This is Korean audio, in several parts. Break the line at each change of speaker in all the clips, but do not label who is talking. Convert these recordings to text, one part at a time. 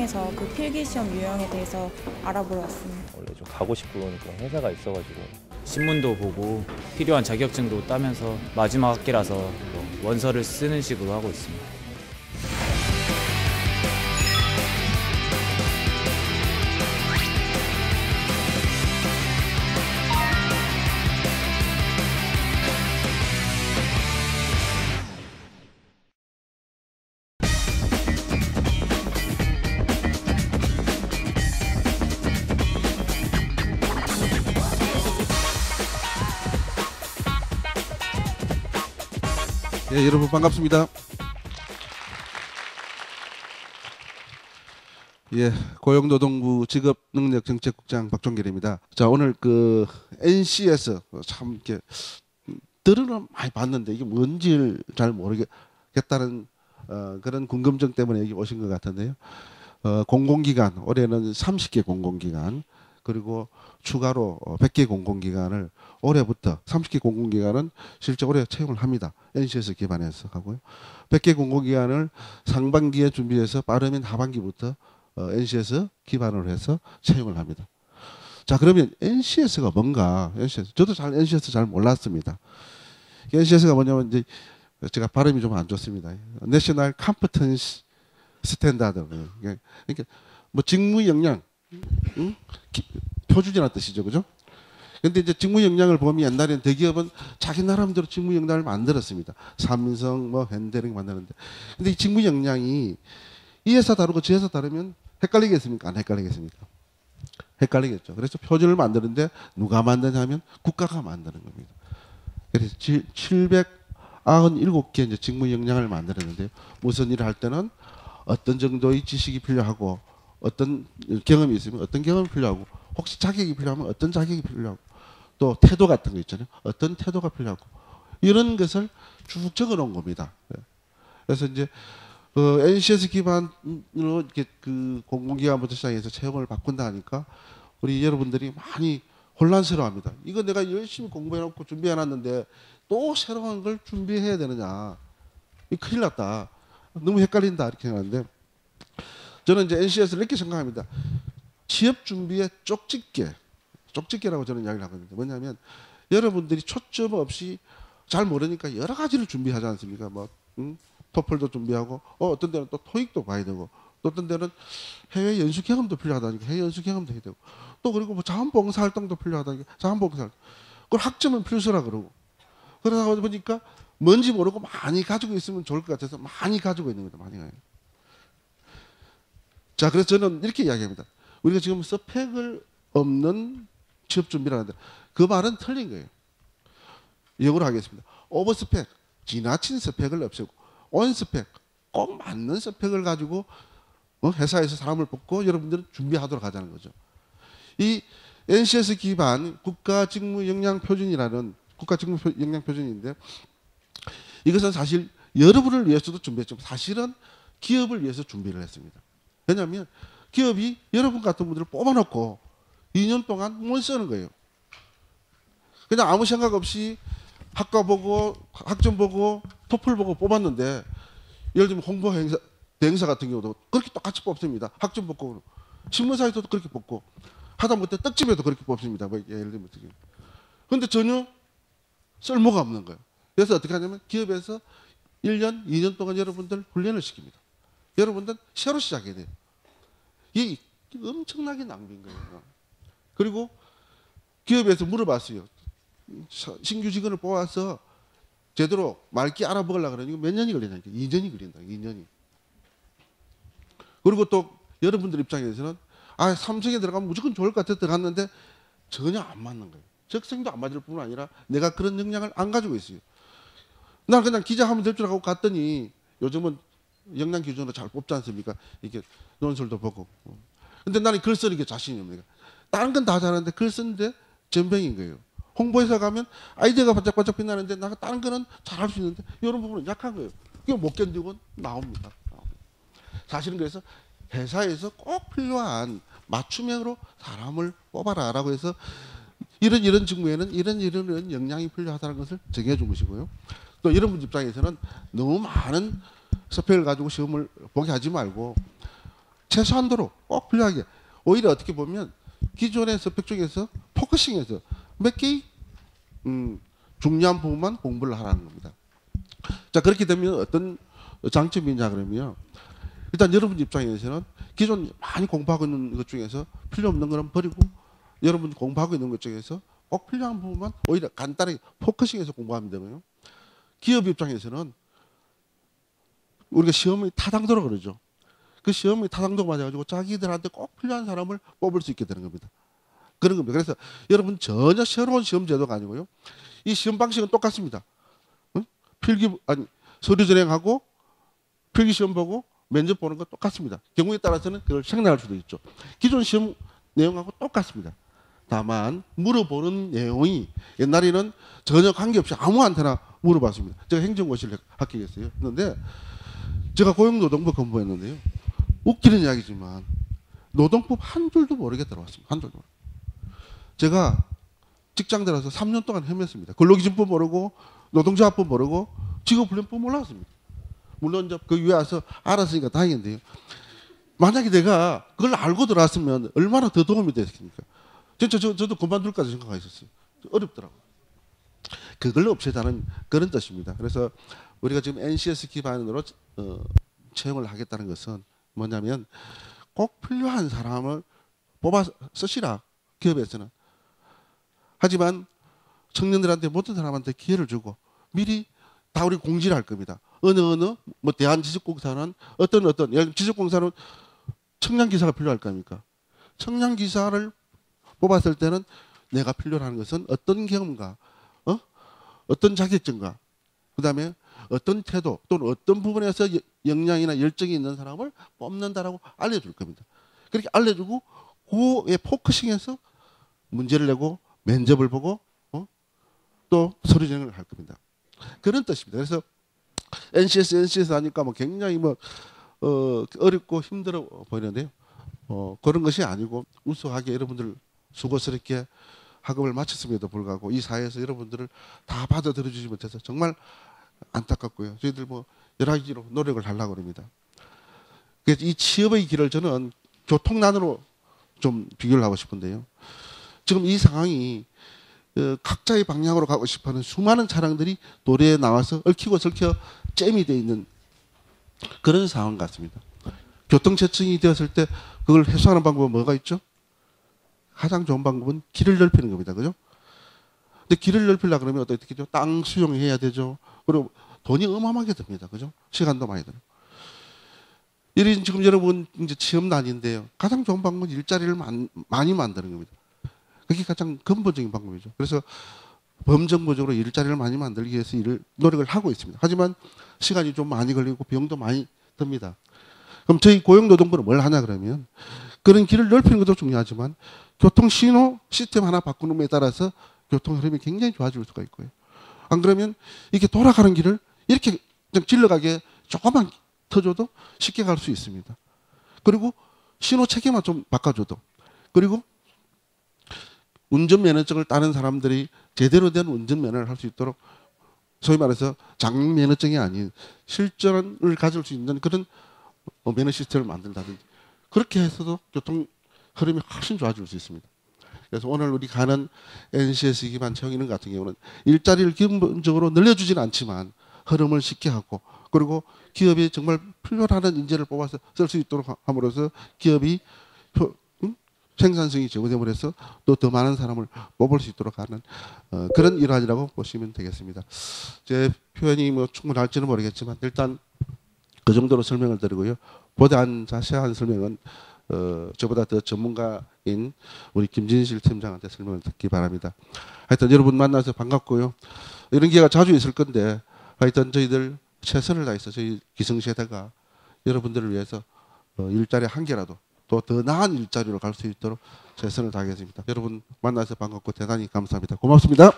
통해서 그 필기시험 유형에 대해서 알아보러 왔습니다.
원래 좀 가고 싶은 그런 회사가 있어가지고
신문도 보고 필요한 자격증도 따면서 마지막 학기라서 원서를 쓰는 식으로 하고 있습니다.
예, 여러분 반갑습니다. 예, 고용노동부 직업능력정책국장 박종길입니다. 자, 오늘 그 NC에서 참 이렇게 들으는 많이 봤는데 이게 뭔지를 잘 모르겠다는 그런 궁금증 때문에 여기 오신 것 같은데요. 공공기관 올해는 30개 공공기관 그리고 추가로 100개 공공기관을 올해부터 30개 공공기관은 실제 올해 채용을 합니다. NC에서 기반해서 하고요. 100개 공공기관을 상반기에 준비해서 빠르면 하반기부터 NC에서 기반을 해서 채용을 합니다. 자, 그러면 NCS가 뭔가? NCS 저도 잘 NCS 잘 몰랐습니다. NCS가 뭐냐면 이제 제가 발음이 좀 안 좋습니다. National Competence Standard. 그러니까 뭐 직무 역량 표준이라는 뜻이죠, 그죠? 근데 이제 직무 역량을 보면 옛날에는 대기업은 자기 나름대로 직무 역량을 만들었습니다. 삼성, 뭐 현대를 만드는데, 근데 이 직무 역량이 이 회사 다르고 저 회사 다르면 헷갈리겠습니까? 안 헷갈리겠습니까? 헷갈리겠죠. 그래서 표준을 만드는데 누가 만드냐면 국가가 만드는 겁니다. 그래서 797개 이제 직무 역량을 만들었는데요. 무슨 일을 할 때는 어떤 정도의 지식이 필요하고 어떤 경험이 있으면 어떤 경험이 필요하고 혹시 자격이 필요하면 어떤 자격이 필요하고 또 태도 같은 거 있잖아요. 어떤 태도가 필요하고 이런 것을 쭉 적어놓은 겁니다. 그래서 이제 NCS 기반으로 이렇게 그 공공기관부터 시작해서 채용을 바꾼다 하니까 우리 여러분들이 많이 혼란스러워합니다. 이거 내가 열심히 공부해놓고 준비해놨는데 또 새로운 걸 준비해야 되느냐? 이 큰일 났다. 너무 헷갈린다 이렇게 생각하는데 저는 이제 NCS를 이렇게 생각합니다. 취업 준비의 쪽집게라고 저는 이야기를 하거든요. 뭐냐면 여러분들이 초점 없이 잘 모르니까 여러 가지를 준비하지 않습니까? 뭐 토플도 준비하고 어떤 데는 또 토익도 봐야 되고 또 어떤 데는 해외 연수 경험도 필요하다니까 해외 연수 경험도 해야 되고 또 그리고 뭐 자원봉사 활동도 필요하다니까 자원봉사 활동. 그걸 학점은 필수라 그러고 그러다 보니까 뭔지 모르고 많이 가지고 있으면 좋을 것 같아서 많이 가지고 있는 겁니다. 많이 가요. 자, 그래서 저는 이렇게 이야기합니다. 우리가 지금 스펙을 없는 취업 준비라는데 그 말은 틀린 거예요. 역으로 하겠습니다. 오버스펙, 지나친 스펙을 없애고 온스펙, 꼭 맞는 스펙을 가지고 회사에서 사람을 뽑고 여러분들은 준비하도록 하자는 거죠. 이 NCS 기반 국가직무역량표준이라는 국가직무역량표준인데 이것은 사실 여러분을 위해서도 준비했지만 사실은 기업을 위해서 준비를 했습니다. 왜냐하면 기업이 여러분 같은 분들을 뽑아놓고 2년 동안 못 쓰는 거예요. 그냥 아무 생각 없이 학과 보고 학점 보고 토플 보고 뽑았는데 예를 들면 홍보 행사, 대행사 같은 경우도 그렇게 똑같이 뽑습니다. 학점 뽑고 신문사에서도 그렇게 뽑고 하다못해 떡집에도 그렇게 뽑습니다. 뭐 예를 들면 어떻게. 그런데 전혀 쓸모가 없는 거예요. 그래서 어떻게 하냐면 기업에서 1년, 2년 동안 여러분들 훈련을 시킵니다. 여러분들 새로 시작해야 돼요. 이게 엄청나게 낭비인 거예요. 그리고 기업에서 물어봤어요. 신규 직원을 뽑아서 제대로 말기 알아보려고 그러니까 몇 년이 걸리냐니까 2년이 걸린다. 2년이. 그리고 또 여러분들 입장에서는 삼성에 들어가면 무조건 좋을 것 같아서 들어갔는데 전혀 안 맞는 거예요. 적성도 안 맞을 뿐만 아니라 내가 그런 역량을 안 가지고 있어요. 난 그냥 기자하면 될 줄 알고 갔더니 요즘은 역량 기준으로 잘 뽑지 않습니까? 이렇게 논술도 보고. 근데 나는 글 쓰는 게 자신이 없는 거야. 다른 건 다 잘하는데 글 쓰는데 전병인 거예요. 홍보회사 가면 아이디어가 반짝반짝 빛나는데 나가 다른 거는 잘할 수 있는데 이런 부분은 약한 거예요. 그게 못 견디고 나옵니다. 사실은 그래서 회사에서 꼭 필요한 맞춤형으로 사람을 뽑아라라고 해서 이런 직무에는 이런 역량이 필요하다는 것을 정해준 것이고요. 또 여러분 입장에서는 너무 많은 스펙을 가지고 시험을 보게 하지 말고 최소한도로 꼭 필요하게 오히려 어떻게 보면 기존의 스펙 중에서 포커싱해서 몇 개의 중요한 부분만 공부를 하라는 겁니다. 자 그렇게 되면 어떤 장점이냐 그러면 일단 여러분 입장에서는 기존 많이 공부하고 있는 것 중에서 필요 없는 거는 버리고 여러분 공부하고 있는 것 중에서 꼭 필요한 부분만 오히려 간단하게 포커싱해서 공부하면 되고요. 기업 입장에서는 우리가 시험이 타당도라 그러죠. 그 시험이 타당도 맞아가지고 자기들한테 꼭 필요한 사람을 뽑을 수 있게 되는 겁니다. 그런 겁니다. 그래서 여러분 전혀 새로운 시험 제도가 아니고요. 이 시험 방식은 똑같습니다. 응? 서류 전형하고 필기 시험 보고 면접 보는 거 똑같습니다. 경우에 따라서는 그걸 생략할 수도 있죠. 기존 시험 내용하고 똑같습니다. 다만 물어보는 내용이 옛날에는 전혀 관계없이 아무한테나 물어봤습니다. 제가 행정고시를 합격했어요. 그런데 제가 고용노동부 공부했는데요. 웃기는 이야기지만 노동법 한 줄도 모르게 들어왔습니다. 한 줄도. 제가 직장 들어서 3년 동안 헤맸습니다. 근로기준법 모르고 노동조합법 모르고 직업훈련법 몰랐습니다. 물론 이제 그 위에 와서 알았으니까 다행인데요. 만약에 내가 그걸 알고 들어왔으면 얼마나 더 도움이 됐겠습니까? 진짜 저도 그만둘까지 생각했었어요. 어렵더라고요. 그걸 없애자는 그런 뜻입니다. 그래서 우리가 지금 NCS 기반으로 채용을 하겠다는 것은 뭐냐면 꼭 필요한 사람을 뽑아 쓰시라 기업에서는. 하지만 청년들한테 모든 사람한테 기회를 주고 미리 다 우리 공지를 할 겁니다. 어느 뭐 대한지식공사는 어떤 지식공사는 청량기사가 필요할 거 아닙니까? 청량기사를 뽑았을 때는 내가 필요로 하는 것은 어떤 경험과 어떤 자격증과 그다음에 어떤 태도 또는 어떤 부분에서 역량이나 열정이 있는 사람을 뽑는다라고 알려줄 겁니다. 그렇게 알려주고 그에 포커싱해서 문제를 내고 면접을 보고 또 서류 전형을 할 겁니다. 그런 뜻입니다. 그래서 NCS 하니까 뭐 굉장히 어렵고 힘들어 보이는데요. 그런 것이 아니고 우수하게 여러분들 수고스럽게 학업을 마쳤음에도 불구하고 이 사회에서 여러분들을 다 받아들여주지 못해서 정말 안타깝고요. 저희들 뭐 여러 가지로 노력을 하려고 합니다. 그래서 이 취업의 길을 저는 교통난으로 좀 비교를 하고 싶은데요. 지금 이 상황이 각자의 방향으로 가고 싶어하는 수많은 차량들이 도로에 나와서 얽히고 설켜 잼이 되어 있는 그런 상황 같습니다. 교통체증이 되었을 때 그걸 해소하는 방법은 뭐가 있죠? 가장 좋은 방법은 길을 넓히는 겁니다. 그죠? 근데 길을 넓히려고 그러면 어떻게 되죠? 땅 수용해야 되죠. 그리고 돈이 어마어마하게 듭니다. 그죠? 시간도 많이 들어요. 이런 지금 여러분 이제 취업난인데요. 가장 좋은 방법은 일자리를 많이 만드는 겁니다. 그게 가장 근본적인 방법이죠. 그래서 범정부적으로 일자리를 많이 만들기 위해서 노력을 하고 있습니다. 하지만 시간이 좀 많이 걸리고 비용도 많이 듭니다. 그럼 저희 고용노동부는 뭘 하냐 그러면 그런 길을 넓히는 것도 중요하지만 교통신호 시스템 하나 바꾸는 것에 따라서 교통 흐름이 굉장히 좋아질 수가 있고요. 안 그러면 이렇게 돌아가는 길을 이렇게 좀 질러가게 조금만 터줘도 쉽게 갈 수 있습니다. 그리고 신호 체계만 좀 바꿔줘도 그리고 운전면허증을 따는 사람들이 제대로 된 운전면허를 할 수 있도록 소위 말해서 장면허증이 아닌 실전을 가질 수 있는 그런 면허 시스템을 만든다든지 그렇게 해서도 교통 흐름이 훨씬 좋아질 수 있습니다. 그래서 오늘 우리 가는 NCS 기반 채용인원 같은 경우는 일자리를 기본적으로 늘려주지는 않지만 흐름을 쉽게 하고 그리고 기업이 정말 필요하는 인재를 뽑아서 쓸 수 있도록 함으로써 기업이 생산성이 제고됨으로 해서 또 더 많은 사람을 뽑을 수 있도록 하는 그런 일환이라고 보시면 되겠습니다. 제 표현이 뭐 충분할지는 모르겠지만 일단 그 정도로 설명을 드리고요. 보다 자세한 설명은 저보다 더 전문가인 우리 김진실 팀장한테 설명을 듣기 바랍니다. 하여튼 여러분 만나서 반갑고요. 이런 기회가 자주 있을 건데 하여튼 저희들 최선을 다해서 저희 기성세대가 여러분들을 위해서 일자리 한 개라도 또 더 나은 일자리로 갈 수 있도록 최선을 다하겠습니다. 여러분 만나서 반갑고 대단히 감사합니다. 고맙습니다.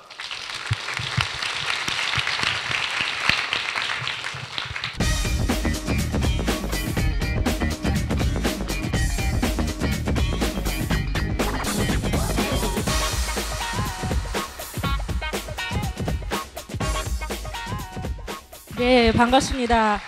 네, 반갑습니다.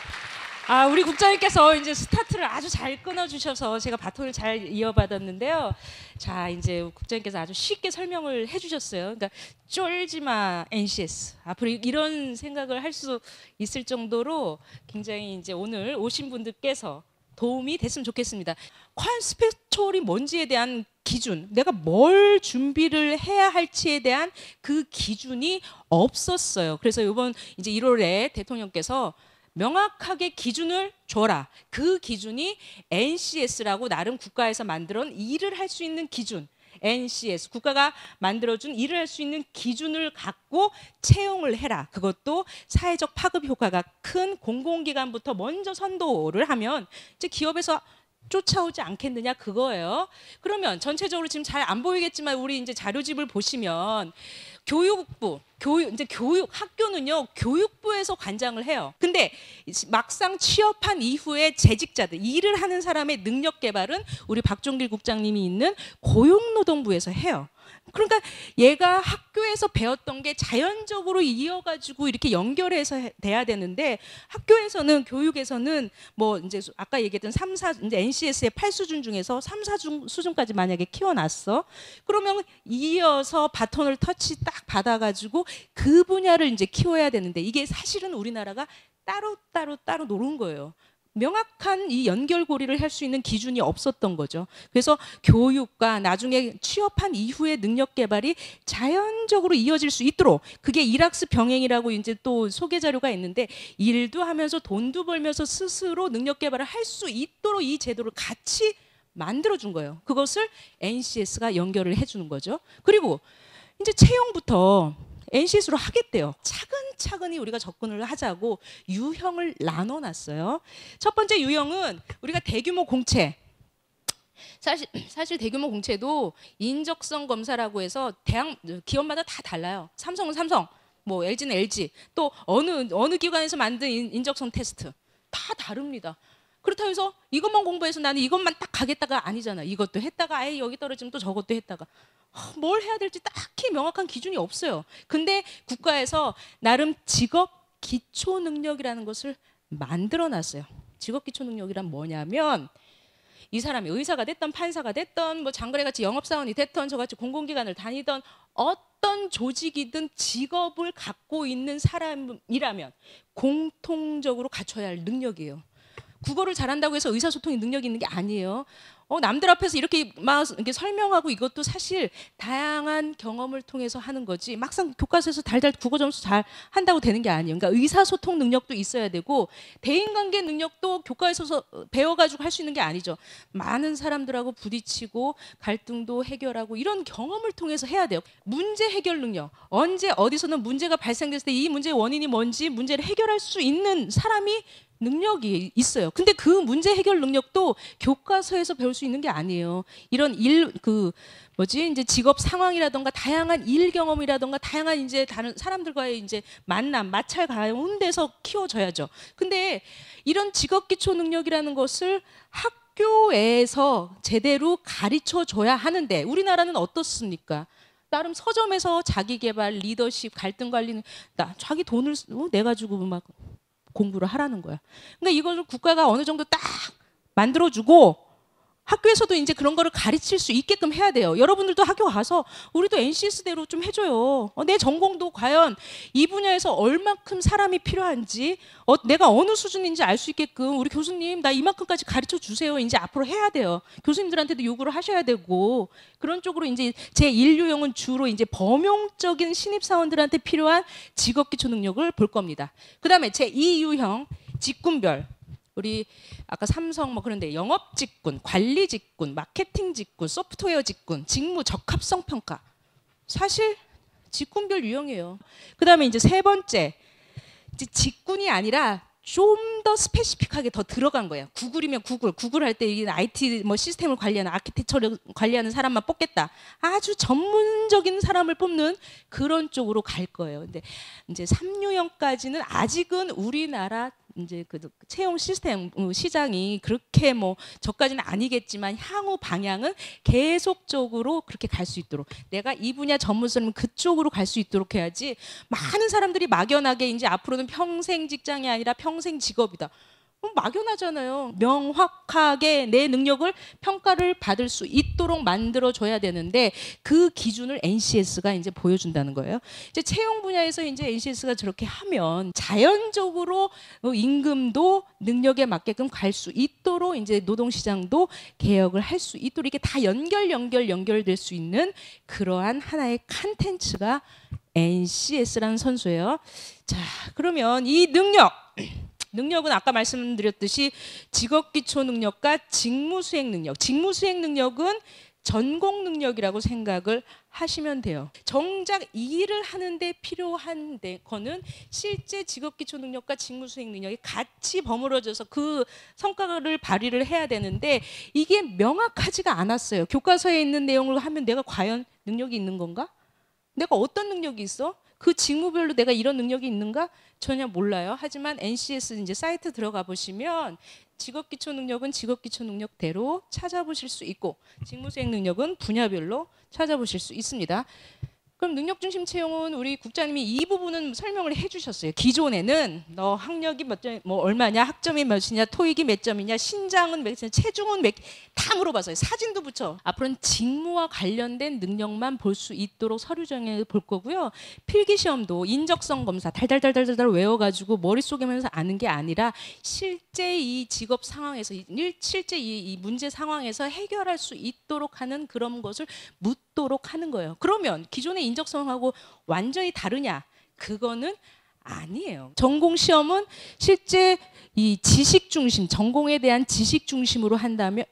우리 국장님께서 이제 스타트 멘트를 아주 잘 끊어주셔서 제가 바톤을 잘 이어받았는데요. 자, 이제 국장님께서 아주 쉽게 설명을 해주셨어요. 그러니까 쫄지마 NCS. 앞으로 이런 생각을 할 수 있을 정도로 굉장히 이제 오늘 오신 분들께서 도움이 됐으면 좋겠습니다. 콘스펙토리 뭔지에 대한 기준, 내가 뭘 준비를 해야 할지에 대한 그 기준이 없었어요. 그래서 이번 이제 1월에 대통령께서 명확하게 기준을 줘라. 그 기준이 NCS라고 나름 국가에서 만들어 일을 할 수 있는 기준. NCS, 국가가 만들어준 일을 할 수 있는 기준을 갖고 채용을 해라. 그것도 사회적 파급 효과가 큰 공공기관부터 먼저 선도를 하면 이제 기업에서 쫓아오지 않겠느냐 그거예요. 그러면 전체적으로 지금 잘 안 보이겠지만 우리 이제 자료집을 보시면 교육부, 학교는요 교육부에서 관장을 해요. 근데 막상 취업한 이후에 재직자들, 일을 하는 사람의 능력 개발은 우리 박종길 국장님이 있는 고용노동부에서 해요. 그러니까 얘가 학교에서 배웠던 게 자연적으로 이어가지고 이렇게 연결해서 돼야 되는데 학교에서는 교육에서는 뭐 이제 아까 얘기했던 3, 4 이제 NCS의 8수준 중에서 3, 4수준까지 만약에 키워놨어. 그러면 이어서 바톤을 터치 딱 받아가지고 그 분야를 이제 키워야 되는데 이게 사실은 우리나라가 따로 노는 거예요. 명확한 이 연결고리를 할 수 있는 기준이 없었던 거죠. 그래서 교육과 나중에 취업한 이후의 능력 개발이 자연적으로 이어질 수 있도록 그게 일학습 병행이라고 이제 또 소개 자료가 있는데 일도 하면서 돈도 벌면서 스스로 능력 개발을 할 수 있도록 이 제도를 같이 만들어 준 거예요. 그것을 NCS가 연결을 해 주는 거죠. 그리고 이제 채용부터 NCS로 하겠대요. 차근차근히 우리가 접근을 하자고 유형을 나눠놨어요. 첫 번째 유형은 우리가 대규모 공채. 사실 대규모 공채도 인적성 검사라고 해서 기업마다 다 달라요. 삼성은 삼성, 뭐 LG는 LG, 또 어느 기관에서 만든 인적성 테스트 다 다릅니다. 그렇다고 해서 이것만 공부해서 나는 이것만 딱 가겠다가 아니잖아. 이것도 했다가 아예 여기 떨어지면 또 저것도 했다가 뭘 해야 될지 딱히 명확한 기준이 없어요. 근데 국가에서 나름 직업 기초 능력이라는 것을 만들어 놨어요. 직업 기초 능력이란 뭐냐면 이 사람이 의사가 됐던 판사가 됐던 뭐 장거래같이 영업사원이 됐던 저같이 공공기관을 다니던 어떤 조직이든 직업을 갖고 있는 사람이라면 공통적으로 갖춰야 할 능력이에요. 국어를 잘한다고 해서 의사소통의 능력이 있는 게 아니에요. 남들 앞에서 이렇게 막 이렇게 설명하고 이것도 사실 다양한 경험을 통해서 하는 거지 막상 교과서에서 달달 국어 점수 잘 한다고 되는 게 아니에요. 그러니까 의사소통 능력도 있어야 되고 대인관계 능력도 교과에서 배워가지고 할 수 있는 게 아니죠. 많은 사람들하고 부딪히고 갈등도 해결하고 이런 경험을 통해서 해야 돼요. 문제 해결 능력. 언제 어디서는 문제가 발생됐을 때 이 문제의 원인이 뭔지 문제를 해결할 수 있는 사람이 능력이 있어요. 근데 그 문제 해결 능력도 교과서에서 배울 수 있는 게 아니에요. 이런 이제 직업 상황이라던가 다양한 일 경험이라던가 다양한 이제 다른 사람들과의 이제 만남, 마찰 가운데서 키워져야죠. 근데 이런 직업 기초 능력이라는 것을 학교에서 제대로 가르쳐 줘야 하는데 우리나라는 어떻습니까? 나름 서점에서 자기 개발, 리더십, 갈등 관리는 자기 돈을 내 가지고 막 공부를 하라는 거야. 그러니까 이걸 국가가 어느 정도 딱 만들어주고 학교에서도 이제 그런 거를 가르칠 수 있게끔 해야 돼요. 여러분들도 학교 가서 우리도 NCS대로 좀 해줘요. 내 전공도 과연 이 분야에서 얼마큼 사람이 필요한지 내가 어느 수준인지 알 수 있게끔 우리 교수님 나 이만큼까지 가르쳐 주세요. 이제 앞으로 해야 돼요. 교수님들한테도 요구를 하셔야 되고 그런 쪽으로 이제 제1유형은 주로 이제 범용적인 신입사원들한테 필요한 직업기초 능력을 볼 겁니다. 그 다음에 제2유형 직군별 우리 아까 삼성 뭐 그런데 영업 직군, 관리 직군, 마케팅 직군, 소프트웨어 직군, 직무 적합성 평가. 사실 직군별 유형이에요. 그다음에 이제 세 번째 이제 직군이 아니라 좀 더 스페시픽하게 더 들어간 거예요. 구글이면 구글 할 때 이 IT 뭐 시스템을 관리하는 아키텍처를 관리하는 사람만 뽑겠다. 아주 전문적인 사람을 뽑는 그런 쪽으로 갈 거예요. 근데 이제 3유형까지는 아직은 우리나라 이제 그 채용 시스템 시장이 그렇게 뭐 저까지는 아니겠지만 향후 방향은 계속적으로 그렇게 갈 수 있도록 내가 이 분야 전문성은 그쪽으로 갈 수 있도록 해야지 많은 사람들이 막연하게 이제 앞으로는 평생 직장이 아니라 평생 직업이다. 막연하잖아요. 명확하게 내 능력을 평가를 받을 수 있도록 만들어줘야 되는데 그 기준을 NCS가 이제 보여준다는 거예요. 이제 채용 분야에서 이제 NCS가 저렇게 하면 자연적으로 임금도 능력에 맞게끔 갈 수 있도록 이제 노동시장도 개혁을 할 수 있도록 이게 다 연결될 수 있는 그러한 하나의 컨텐츠가 NCS라는 선수예요. 자, 그러면 이 능력은 아까 말씀드렸듯이 직업기초 능력과 직무수행 능력. 직무수행 능력은 전공 능력이라고 생각을 하시면 돼요. 정작 이 일을 하는데 필요한 거는 실제 직업기초 능력과 직무수행 능력이 같이 버무려져서 그 성과를 발휘를 해야 되는데 이게 명확하지가 않았어요. 교과서에 있는 내용을 하면 내가 과연 능력이 있는 건가? 내가 어떤 능력이 있어? 그 직무별로 내가 이런 능력이 있는가? 전혀 몰라요. 하지만 NCS 이제 사이트 들어가 보시면 직업기초 능력은 직업기초 능력대로 찾아보실 수 있고 직무수행 능력은 분야별로 찾아보실 수 있습니다. 그럼 능력중심 채용은 우리 국장님이 이 부분은 설명을 해주셨어요. 기존에는 너 학력이 몇 점, 뭐 얼마냐, 학점이 몇이냐, 토익이 몇 점이냐, 신장은 몇이냐, 체중은 몇, 다 물어봤어요. 사진도 붙여. 앞으로는 직무와 관련된 능력만 볼 수 있도록 서류정에 볼 거고요. 필기시험도 인적성 검사 달달달달달 외워가지고 머릿속에면서 아는 게 아니라 실제 이 직업 상황에서 실제 이 문제 상황에서 해결할 수 있도록 하는 그런 것을 묻도록 하는 거예요. 그러면 기존의 인적성하고 완전히 다르냐? 그거는 아니에요. 전공 시험은 실제 이 지식 중심, 전공에 대한 지식 중심으로 한다면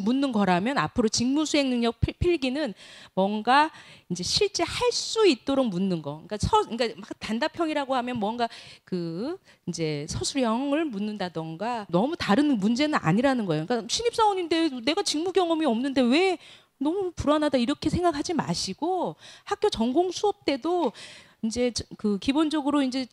묻는 거라면 앞으로 직무수행 능력 필기는 뭔가 이제 실제 할 수 있도록 묻는 거. 그러니까 막 단답형이라고 하면 뭔가 이제 서술형을 묻는다던가 너무 다른 문제는 아니라는 거예요. 그러니까 신입사원인데 내가 직무 경험이 없는데 왜 너무 불안하다 이렇게 생각하지 마시고 학교 전공 수업 때도 이제 기본적으로 이제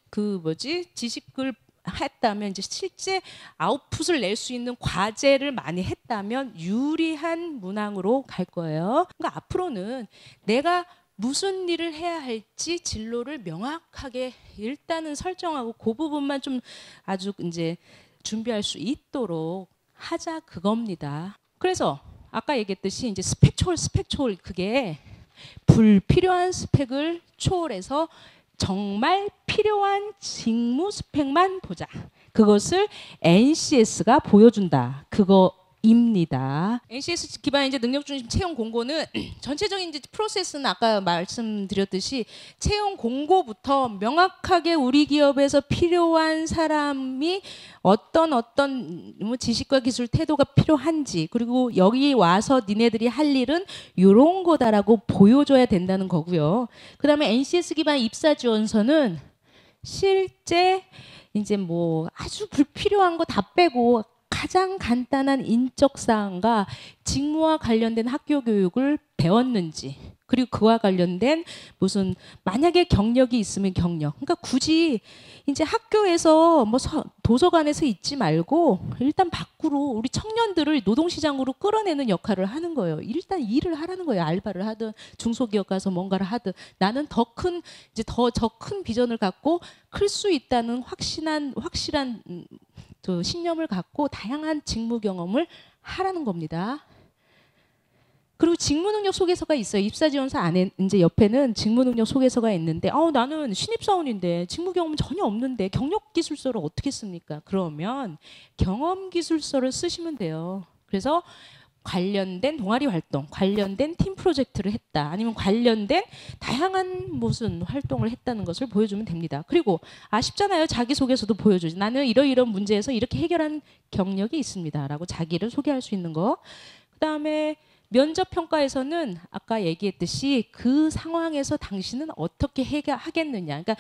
지식을 했다면 이제 실제 아웃풋을 낼 수 있는 과제를 많이 했다면 유리한 문항으로 갈 거예요. 그러니까 앞으로는 내가 무슨 일을 해야 할지 진로를 명확하게 일단은 설정하고 그 부분만 좀 아주 이제 준비할 수 있도록 하자 그겁니다. 그래서 아까 얘기했듯이 이제 스펙 초월 그게 불필요한 스펙을 초월해서 정말 필요한 직무 스펙만 보자. 그것을 NCS가 보여준다. 그거입니다. NCS 기반 이제 능력 중심 채용 공고는 전체적인 이제 프로세스는 아까 말씀드렸듯이 채용 공고부터 명확하게 우리 기업에서 필요한 사람이 어떤 뭐 지식과 기술 태도가 필요한지 그리고 여기 와서 니네들이 할 일은 이런 거다라고 보여줘야 된다는 거고요. 그다음에 NCS 기반 입사 지원서는 실제 이제 뭐 아주 불필요한 거 다 빼고 가장 간단한 인적 사항과 직무와 관련된 학교 교육을 배웠는지 그리고 그와 관련된 무슨 만약에 경력이 있으면 경력. 그러니까 굳이 이제 학교에서 뭐 도서관에서 있지 말고 일단 밖으로 우리 청년들을 노동시장으로 끌어내는 역할을 하는 거예요. 일단 일을 하라는 거예요. 알바를 하든 중소기업 가서 뭔가를 하든 나는 더 큰 비전을 갖고 클 수 있다는 확실한 신념을 갖고 다양한 직무 경험을 하라는 겁니다. 그리고 직무능력 소개서가 있어요. 입사지원서 안에 이제 옆에는 직무능력 소개서가 있는데, 나는 신입사원인데 직무 경험 전혀 없는데 경력기술서를 어떻게 씁니까? 그러면 경험기술서를 쓰시면 돼요. 그래서 관련된 동아리 활동, 관련된 팀 프로젝트를 했다. 아니면 관련된 다양한 무슨 활동을 했다는 것을 보여주면 됩니다. 그리고 아쉽잖아요. 자기소개서도 보여주지. 나는 이러이런 문제에서 이렇게 해결한 경력이 있습니다. 라고 자기를 소개할 수 있는 거. 그다음에 면접 평가에서는 아까 얘기했듯이 그 상황에서 당신은 어떻게 하겠느냐. 그러니까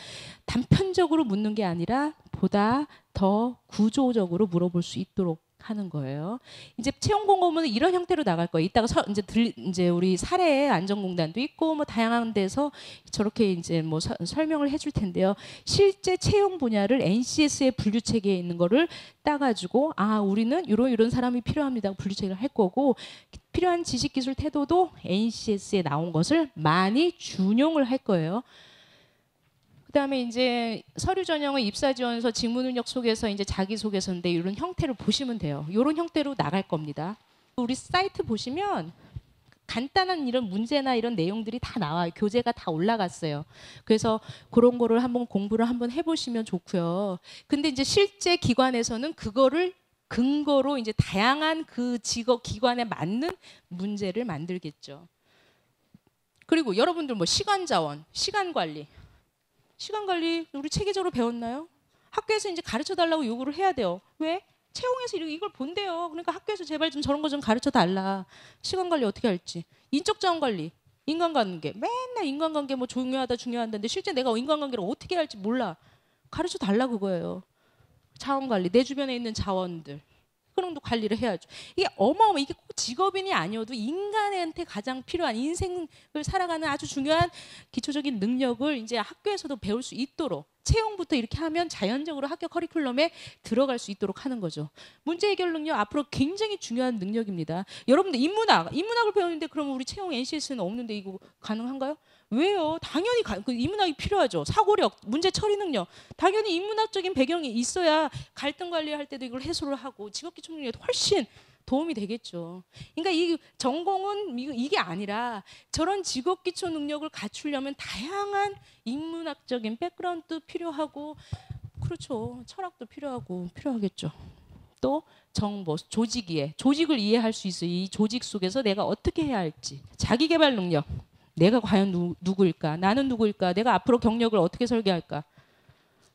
단편적으로 묻는 게 아니라 보다 더 구조적으로 물어볼 수 있도록 하는 거예요. 이제 채용 공고문은 이런 형태로 나갈 거예요. 이따가 이제 우리 사례 안전공단도 있고 뭐 다양한 데서 저렇게 이제 뭐 설명을 해줄 텐데요. 실제 채용 분야를 NCS의 분류 체계에 있는 거를 따가지고 우리는 이런 사람이 필요합니다. 분류 체계를 할 거고 필요한 지식 기술 태도도 NCS에 나온 것을 많이 준용을 할 거예요. 그다음에 이제 서류 전형의 입사 지원서, 직무 능력 속에서 이제 자기소개서인데 이런 형태를 보시면 돼요. 이런 형태로 나갈 겁니다. 우리 사이트 보시면 간단한 이런 문제나 이런 내용들이 다 나와요. 교재가 다 올라갔어요. 그래서 그런 거를 한번 공부를 한번 해보시면 좋고요. 근데 이제 실제 기관에서는 그거를 근거로 이제 다양한 그 직업 기관에 맞는 문제를 만들겠죠. 그리고 여러분들 뭐 시간 자원, 시간 관리 우리 체계적으로 배웠나요? 학교에서 이제 가르쳐 달라고 요구를 해야 돼요. 왜? 채용해서 이걸 본대요. 그러니까 학교에서 제발 좀 저런 거 좀 가르쳐 달라. 시간 관리 어떻게 할지. 인적 자원 관리, 인간관계. 맨날 인간관계 뭐 중요하다는데 실제 내가 인간관계를 어떻게 할지 몰라. 가르쳐 달라 그거예요. 자원 관리, 내 주변에 있는 자원들. 그런 것도 관리를 해야죠. 이게 이게 꼭 직업인이 아니어도 인간한테 가장 필요한 인생을 살아가는 아주 중요한 기초적인 능력을 이제 학교에서도 배울 수 있도록 채용부터 이렇게 하면 자연적으로 학교 커리큘럼에 들어갈 수 있도록 하는 거죠. 문제 해결 능력 앞으로 굉장히 중요한 능력입니다. 여러분들 인문학을 배우는데 그러면 우리 채용 NCS는 없는데 이거 가능한가요? 왜요? 당연히 그 인문학이 필요하죠. 사고력, 문제 처리 능력. 당연히 인문학적인 배경이 있어야 갈등 관리할 때도 이걸 해소를 하고 직업기초 능력에 훨씬 도움이 되겠죠. 그러니까 이 전공은 이게 아니라 저런 직업기초 능력을 갖추려면 다양한 인문학적인 백그라운드도 필요하고 그렇죠. 철학도 필요하겠죠. 또 정보, 조직을 이해할 수 있어요. 이 조직 속에서 내가 어떻게 해야 할지. 자기개발 능력. 내가 과연 누구일까? 나는 누구일까? 내가 앞으로 경력을 어떻게 설계할까?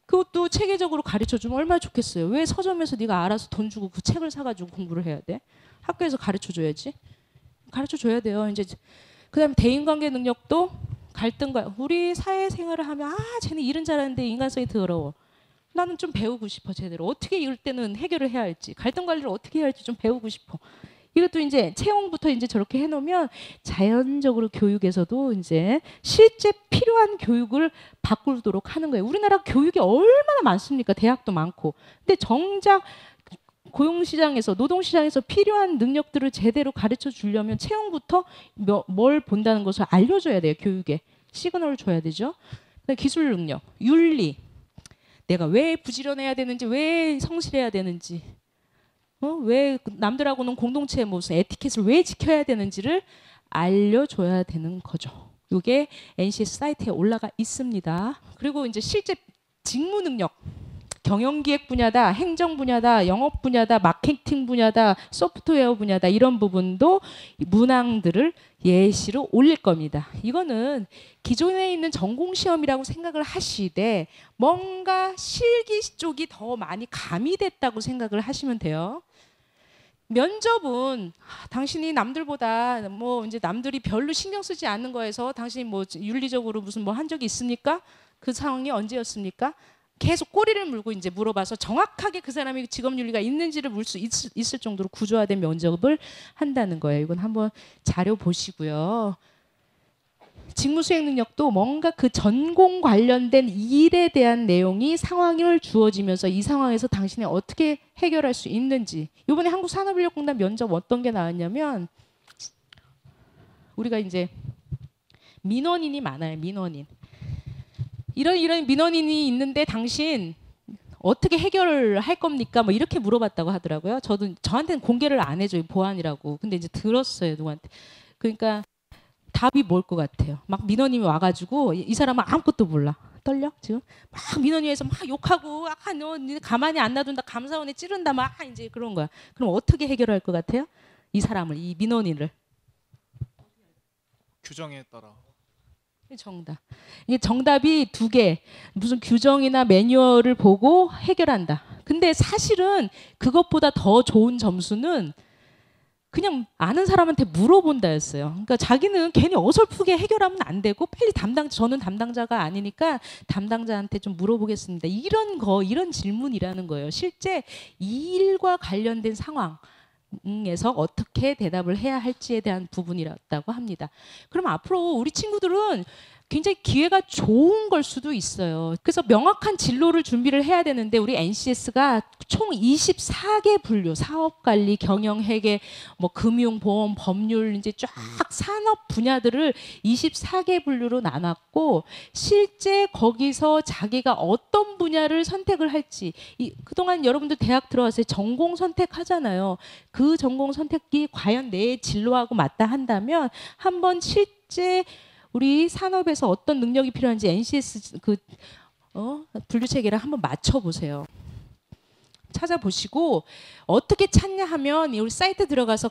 그것도 체계적으로 가르쳐주면 얼마나 좋겠어요. 왜 서점에서 네가 알아서 돈 주고 그 책을 사가지고 공부를 해야 돼? 학교에서 가르쳐줘야지. 가르쳐줘야 돼요. 이제 그다음에 대인관계 능력도 갈등과 우리 사회생활을 하면 쟤는 일은 잘하는데 인간성이 더러워. 나는 좀 배우고 싶어 제대로. 어떻게 이럴 때는 해결을 해야 할지, 갈등 관리를 어떻게 해야 할지 좀 배우고 싶어. 이것도 이제 채용부터 이제 저렇게 해놓으면 자연적으로 교육에서도 이제 실제 필요한 교육을 바꾸도록 하는 거예요. 우리나라 교육이 얼마나 많습니까? 대학도 많고. 근데 정작 고용시장에서 노동시장에서 필요한 능력들을 제대로 가르쳐 주려면 채용부터 뭘 본다는 것을 알려줘야 돼요. 교육에. 시그널을 줘야 되죠. 기술 능력, 윤리. 내가 왜 부지런해야 되는지, 왜 성실해야 되는지. 왜 남들하고는 공동체의 무슨 에티켓을 왜 지켜야 되는지를 알려줘야 되는 거죠. 이게 NCS 사이트에 올라가 있습니다. 그리고 이제 실제 직무 능력, 경영기획 분야다, 행정 분야다, 영업 분야다, 마케팅 분야다, 소프트웨어 분야다 이런 부분도 문항들을 예시로 올릴 겁니다. 이거는 기존에 있는 전공 시험이라고 생각을 하시되 뭔가 실기 쪽이 더 많이 가미됐다고 생각을 하시면 돼요. 면접은 당신이 남들보다 뭐 이제 남들이 별로 신경 쓰지 않는 거에서 당신이 뭐 윤리적으로 무슨 뭐 한 적이 있습니까? 그 상황이 언제였습니까? 계속 꼬리를 물고 이제 물어봐서 정확하게 그 사람이 직업 윤리가 있는지를 물 수 있을 정도로 구조화된 면접을 한다는 거예요. 이건 한번 자료 보시고요. 직무 수행 능력도 뭔가 그 전공 관련된 일에 대한 내용이 상황을 주어지면서 이 상황에서 당신이 어떻게 해결할 수 있는지. 이번에 한국산업인력공단 면접 어떤 게 나왔냐면 우리가 이제 민원인이 많아요. 민원인. 이런 민원인이 있는데 당신 어떻게 해결을 할 겁니까? 뭐 이렇게 물어봤다고 하더라고요. 저한테는 공개를 안 해줘요. 보안이라고. 근데 이제 들었어요. 누구한테. 그러니까 답이 뭘 것 같아요. 막 민원인이 와가지고 이 사람은 아무것도 몰라. 떨려 지금? 막 민원위에서 막 욕하고 너 가만히 안 놔둔다. 감사원에 찌른다. 막 이제 그런 거야. 그럼 어떻게 해결할 것 같아요? 이 사람을, 이 민원인을.
규정에 따라.
정답. 이게 정답이 두 개. 무슨 규정이나 매뉴얼을 보고 해결한다. 근데 사실은 그것보다 더 좋은 점수는 그냥 아는 사람한테 물어본다였어요. 그러니까 자기는 괜히 어설프게 해결하면 안 되고 빨리 저는 담당자가 아니니까 담당자한테 좀 물어보겠습니다. 이런 질문이라는 거예요. 실제 이 일과 관련된 상황에서 어떻게 대답을 해야 할지에 대한 부분이었다고 합니다. 그럼 앞으로 우리 친구들은 굉장히 기회가 좋은 걸 수도 있어요. 그래서 명확한 진로를 준비를 해야 되는데 우리 NCS가 총 24개 분류, 사업관리, 경영회계, 뭐 금융, 보험, 법률 이제 쫙 산업 분야들을 24개 분류로 나눴고 실제 거기서 자기가 어떤 분야를 선택을 할지 그동안 여러분들 대학 들어왔을 때 전공 선택하잖아요. 그 전공 선택이 과연 내 진로하고 맞다 한다면 한번 실제 우리 산업에서 어떤 능력이 필요한지 NCS 분류 체계를 한번 맞춰 보세요. 찾아보시고 어떻게 찾냐 하면 우리 사이트 들어가서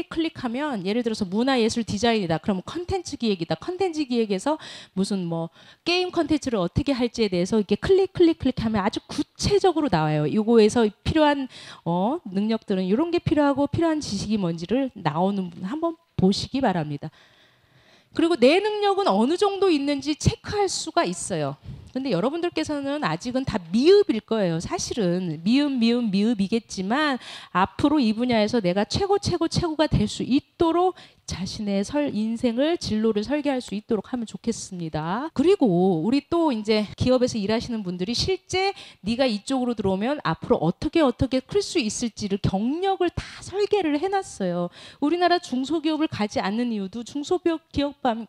클릭하면 예를 들어서 문화예술 디자인이다. 그러면 컨텐츠 기획이다. 컨텐츠 기획에서 무슨 뭐 게임 컨텐츠를 어떻게 할지에 대해서 이렇게 클릭하면 아주 구체적으로 나와요. 이거에서 필요한 능력들은 이런 게 필요하고 필요한 지식이 뭔지를 나오는 분 한번 보시기 바랍니다. 그리고 내 능력은 어느 정도 있는지 체크할 수가 있어요. 근데 여러분들께서는 아직은 다 미흡일 거예요. 사실은 미흡이겠지만 앞으로 이 분야에서 내가 최고가 될 수 있도록 자신의 인생을 진로를 설계할 수 있도록 하면 좋겠습니다. 그리고 우리 또 이제 기업에서 일하시는 분들이 실제 네가 이쪽으로 들어오면 앞으로 어떻게 클 수 있을지를 경력을 다 설계를 해놨어요. 우리나라 중소기업을 가지 않는 이유도 중소기업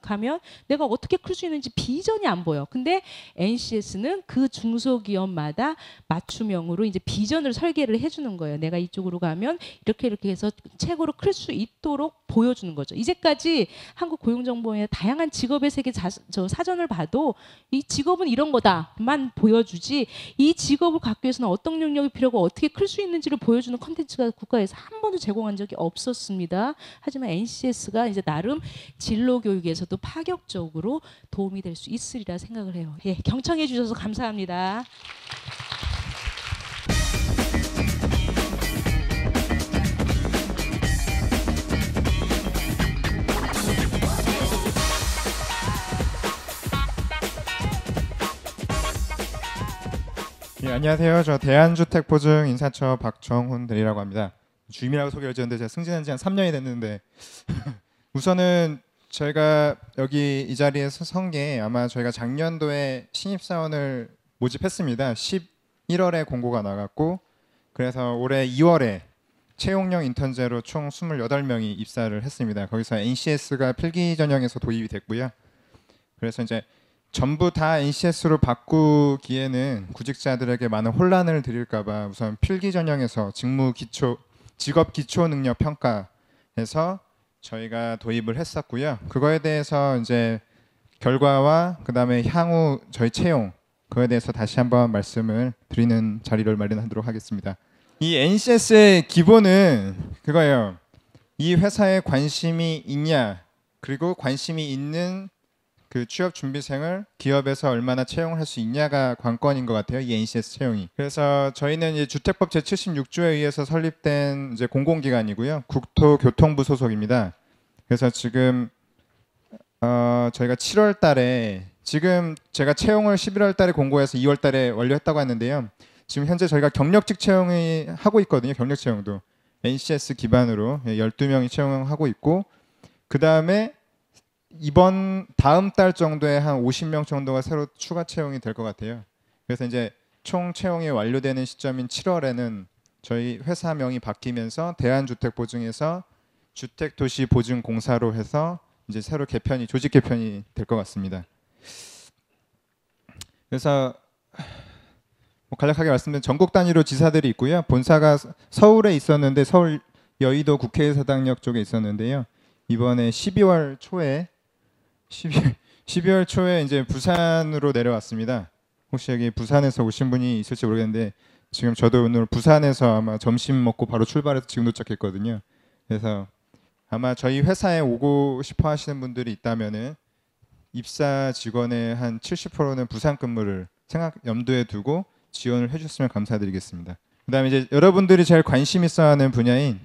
가면 내가 어떻게 클 수 있는지 비전이 안 보여. 근데 NCS는 그 중소기업마다 맞춤형으로 이제 비전을 설계를 해주는 거예요. 내가 이쪽으로 가면 이렇게 해서 최고로 클 수 있도록 보여주는 거죠. 이제까지 한국 고용정보원의 다양한 직업의 세계 사전을 봐도 이 직업은 이런 거다만 보여주지 이 직업을 갖기 위해서는 어떤 능력이 필요하고 어떻게 클 수 있는지를 보여주는 컨텐츠가 국가에서 한 번도 제공한 적이 없었습니다. 하지만 NCS가 이제 나름 진로 교육에서도 파격적으로 도움이 될 수 있으리라 생각을 해요. 예, 경청해 주셔서 감사합니다.
예, 안녕하세요. 저 대한주택보증 인사처 박정훈 대리라고 합니다. 주임이라고 소개를 드렸는데 제가 승진한 지 한 3년이 됐는데 우선은 저희가 여기 이 자리에서 선 게 아마 저희가 작년도에 신입사원을 모집했습니다. 11월에 공고가 나갔고 그래서 올해 2월에 채용형 인턴제로 총 28명이 입사를 했습니다. 거기서 NCS가 필기 전형에서 도입이 됐고요. 그래서 이제 전부 다 NCS로 바꾸기에는 구직자들에게 많은 혼란을 드릴까봐 우선 필기 전형에서 직업 기초 능력 평가에서 저희가 도입을 했었고요. 그거에 대해서 이제 결과와 그다음에 향후 저희 채용 그거에 대해서 다시 한번 말씀을 드리는 자리를 마련하도록 하겠습니다. 이 NCS의 기본은 그거예요. 이 회사에 관심이 있냐 그리고 관심이 있는 그 취업 준비생을 기업에서 얼마나 채용을 할 수 있냐가 관건인 것 같아요. 이 NCS 채용이. 그래서 저희는 이제 주택법 제76조에 의해서 설립된 이제 공공기관이고요. 국토교통부 소속입니다. 그래서 지금 저희가 7월달에 지금 제가 채용을 11월달에 공고해서 2월달에 완료했다고 했는데요. 지금 현재 저희가 경력직 채용이 하고 있거든요. 경력 채용도 NCS 기반으로 12명이 채용하고 있고 그 다음에 다음 달 정도에 한 50명 정도가 새로 추가 채용이 될 것 같아요. 그래서 이제 총 채용이 완료되는 시점인 7월에는 저희 회사명이 바뀌면서 대한주택보증에서 주택도시보증공사로 해서 이제 새로 조직 개편이 될 것 같습니다. 그래서 간략하게 말씀드리면 전국 단위로 지사들이 있고요. 본사가 서울에 있었는데 서울 여의도 국회의사당역 쪽에 있었는데요. 이번에 12월 초에 이제 부산으로 내려왔습니다. 혹시 여기 부산에서 오신 분이 있을지 모르겠는데 지금 저도 오늘 부산에서 아마 점심 먹고 바로 출발해서 지금 도착했거든요. 그래서 아마 저희 회사에 오고 싶어 하시는 분들이 있다면은 입사 직원의 한 70%는 부산 근무를 염두에 두고 지원을 해주셨으면 감사드리겠습니다. 그다음에 이제 여러분들이 제일 관심 있어하는 분야인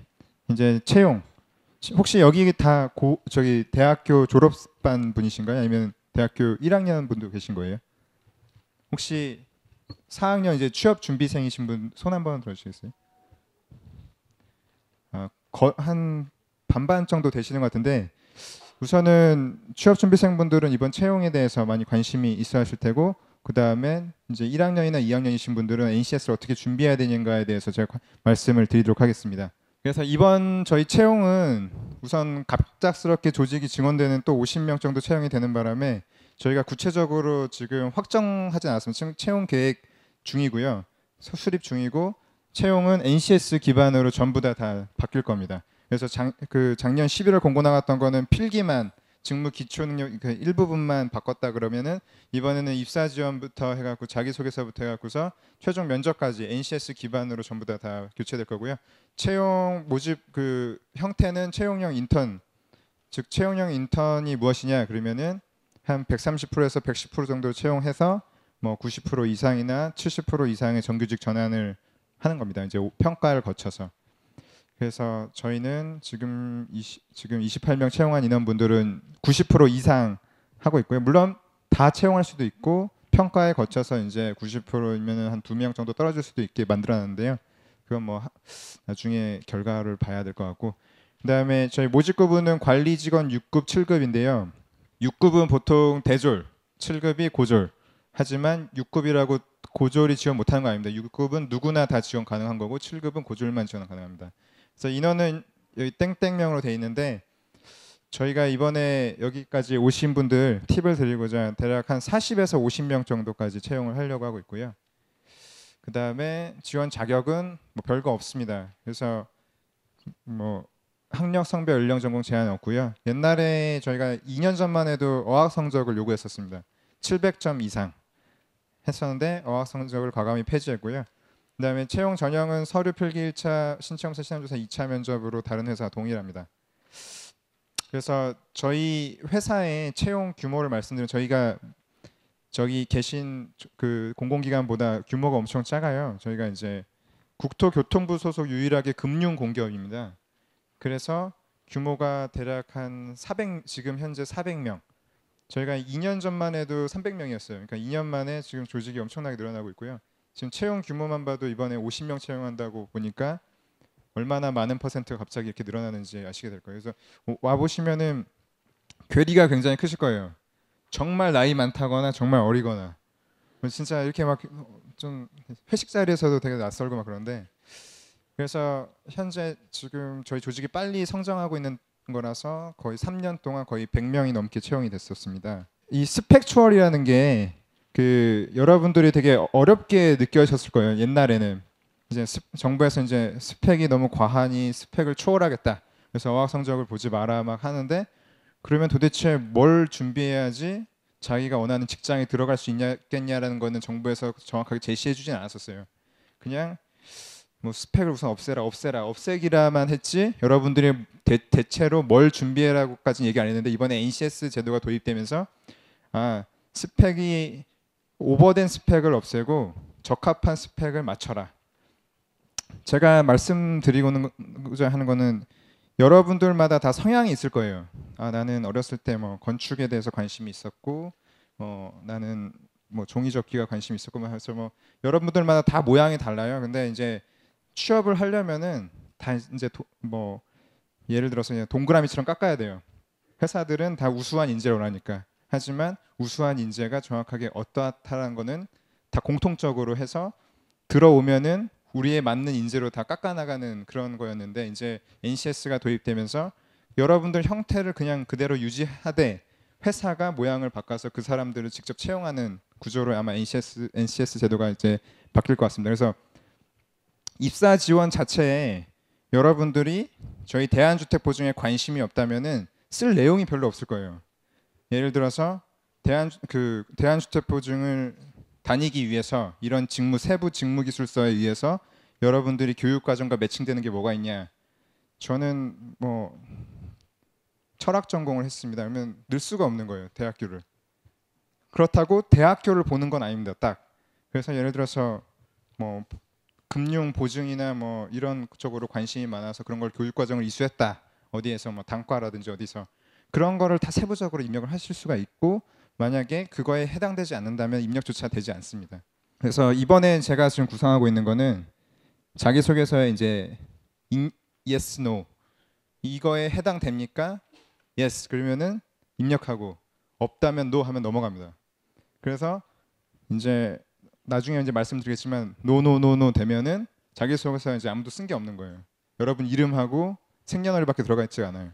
이제 채용. 혹시 여기 다 대학교 졸업반 분이신가요? 아니면 대학교 1학년 분도 계신 거예요? 혹시 4학년 이제 취업 준비생이신 분 손 한번 들어주시겠어요? 한 반반 정도 되시는 것 같은데 우선은 취업준비생분들은 이번 채용에 대해서 많이 관심이 있어 하실 테고, 그 다음에 이제 1학년이나 2학년이신 분들은 NCS를 어떻게 준비해야 되는가에 대해서 제가 말씀을 드리도록 하겠습니다. 그래서 이번 저희 채용은 우선 갑작스럽게 조직이 증원되는 또 50명 정도 채용이 되는 바람에 저희가 구체적으로 지금 확정하지 않았습니다. 지금 채용 계획 중이고요. 수립 중이고, 채용은 NCS 기반으로 전부 다 바뀔 겁니다. 그래서 작년 11월 공고 나갔던 거는 필기만 직무 기초 능력 그 일부분만 바꿨다 그러면은 이번에는 입사 지원부터 해갖고 자기소개서부터 해갖고서 최종 면접까지 NCS 기반으로 전부 다 교체될 거고요. 채용 모집 그 형태는 채용형 인턴, 즉 채용형 인턴이 무엇이냐 그러면은 한 130%에서 110% 정도 채용해서 뭐 90% 이상이나 70% 이상의 정규직 전환을 하는 겁니다. 이제 평가를 거쳐서. 그래서 저희는 지금 28명 채용한 인원분들은 90% 이상 하고 있고요. 물론 다 채용할 수도 있고 평가에 거쳐서 이제 90%이면은 한 2명 정도 떨어질 수도 있게 만들어놨는데요. 그건 뭐 나중에 결과를 봐야 될 것 같고, 그다음에 저희 모집급은 관리 직원 6급, 7급인데요. 6급은 보통 대졸, 7급이 고졸. 하지만 6급이라고 고졸이 지원 못하는 거 아닙니다. 6급은 누구나 다 지원 가능한 거고 7급은 고졸만 지원 가능합니다. 그래서 인원은 여기 땡땡명으로 돼 있는데 저희가 이번에 여기까지 오신 분들 팁을 드리고자 대략 한 40에서 50명 정도까지 채용을 하려고 하고 있고요. 그 다음에 지원 자격은 뭐 별거 없습니다. 그래서 뭐 학력, 성별, 연령, 전공 제한 없고요. 옛날에 저희가 2년 전만 해도 어학 성적을 요구했었습니다. 700점 이상 했었는데 어학 성적을 과감히 폐지했고요. 그다음에 채용 전형은 서류 필기 1차, 신청서 시험조사 2차 면접으로 다른 회사와 동일합니다. 그래서 저희 회사의 채용 규모를 말씀드리면 저희가 저기 계신 그 공공기관보다 규모가 엄청 작아요. 저희가 이제 국토교통부 소속 유일하게 금융공기업입니다. 그래서 규모가 대략 한 400, 지금 현재 400명. 저희가 2년 전만 해도 300명이었어요. 그러니까 2년 만에 지금 조직이 엄청나게 늘어나고 있고요. 지금 채용 규모만 봐도 이번에 50명 채용한다고 보니까 얼마나 많은 퍼센트가 갑자기 이렇게 늘어나는지 아시게 될 거예요. 그래서 와 보시면은 괴리가 굉장히 크실 거예요. 정말 나이 많다거나 정말 어리거나 진짜 이렇게 막 좀 회식 자리에서도 되게 낯설고 막 그런데, 그래서 현재 지금 저희 조직이 빨리 성장하고 있는 거라서 거의 3년 동안 거의 100명이 넘게 채용이 됐었습니다. 이 스펙추얼이라는 게 그 여러분들이 되게 어렵게 느껴졌을 거예요. 옛날에는 이제 정부에서 이제 스펙이 너무 과하니 스펙을 초월하겠다. 그래서 어학 성적을 보지 마라 막 하는데, 그러면 도대체 뭘 준비해야지 자기가 원하는 직장에 들어갈 수 있겠냐라는 거는 정부에서 정확하게 제시해주진 않았었어요. 그냥 뭐 스펙을 우선 없애기라만 했지 여러분들이 대체로 뭘 준비해라고까지는 얘기 안 했는데, 이번에 NCS 제도가 도입되면서 스펙이 오버된 스펙을 없애고 적합한 스펙을 맞춰라. 제가 말씀드리고자 하는 거는 여러분들마다 다 성향이 있을 거예요. 나는 어렸을 때 뭐 건축에 대해서 관심이 있었고, 나는 뭐 종이접기가 관심이 있었고, 해서 뭐 여러분들마다 다 모양이 달라요. 근데 이제 취업을 하려면은 다 이제 뭐 예를 들어서 그냥 동그라미처럼 깎아야 돼요. 회사들은 다 우수한 인재를 원하니까. 하지만 우수한 인재가 정확하게 어떠하다는 거는 다 공통적으로 해서 들어오면은 우리에 맞는 인재로 다 깎아나가는 그런 거였는데, 이제 NCS가 도입되면서 여러분들 형태를 그냥 그대로 유지하되 회사가 모양을 바꿔서 그 사람들을 직접 채용하는 구조로 아마 NCS 제도가 이제 바뀔 것 같습니다. 그래서 입사 지원 자체에 여러분들이 저희 대한주택보증에 관심이 없다면은 쓸 내용이 별로 없을 거예요. 예를 들어서 대한주택보증을 다니기 위해서 이런 세부 직무기술서에 의해서 여러분들이 교육과정과 매칭되는 게 뭐가 있냐. 저는 뭐 철학 전공을 했습니다. 그러면 늘 수가 없는 거예요, 대학교를. 그렇다고 대학교를 보는 건 아닙니다, 딱. 그래서 예를 들어서 뭐 금융 보증이나 뭐 이런 쪽으로 관심이 많아서 그런 걸 교육과정을 이수했다. 어디에서 뭐 단과라든지 어디서 그런 거를 다 세부적으로 입력을 하실 수가 있고, 만약에 그거에 해당되지 않는다면 입력조차 되지 않습니다. 그래서 이번에 제가 지금 구상하고 있는 거는 자기소개서에 이제 yes, no 이거에 해당됩니까? yes 그러면은 입력하고 없다면 no 하면 넘어갑니다. 그래서 이제 나중에 이제 말씀드리겠지만 no no no no 되면은 자기소개서 이제 아무도 쓴 게 없는 거예요. 여러분 이름하고 생년월일밖에 들어가 있지 않아요.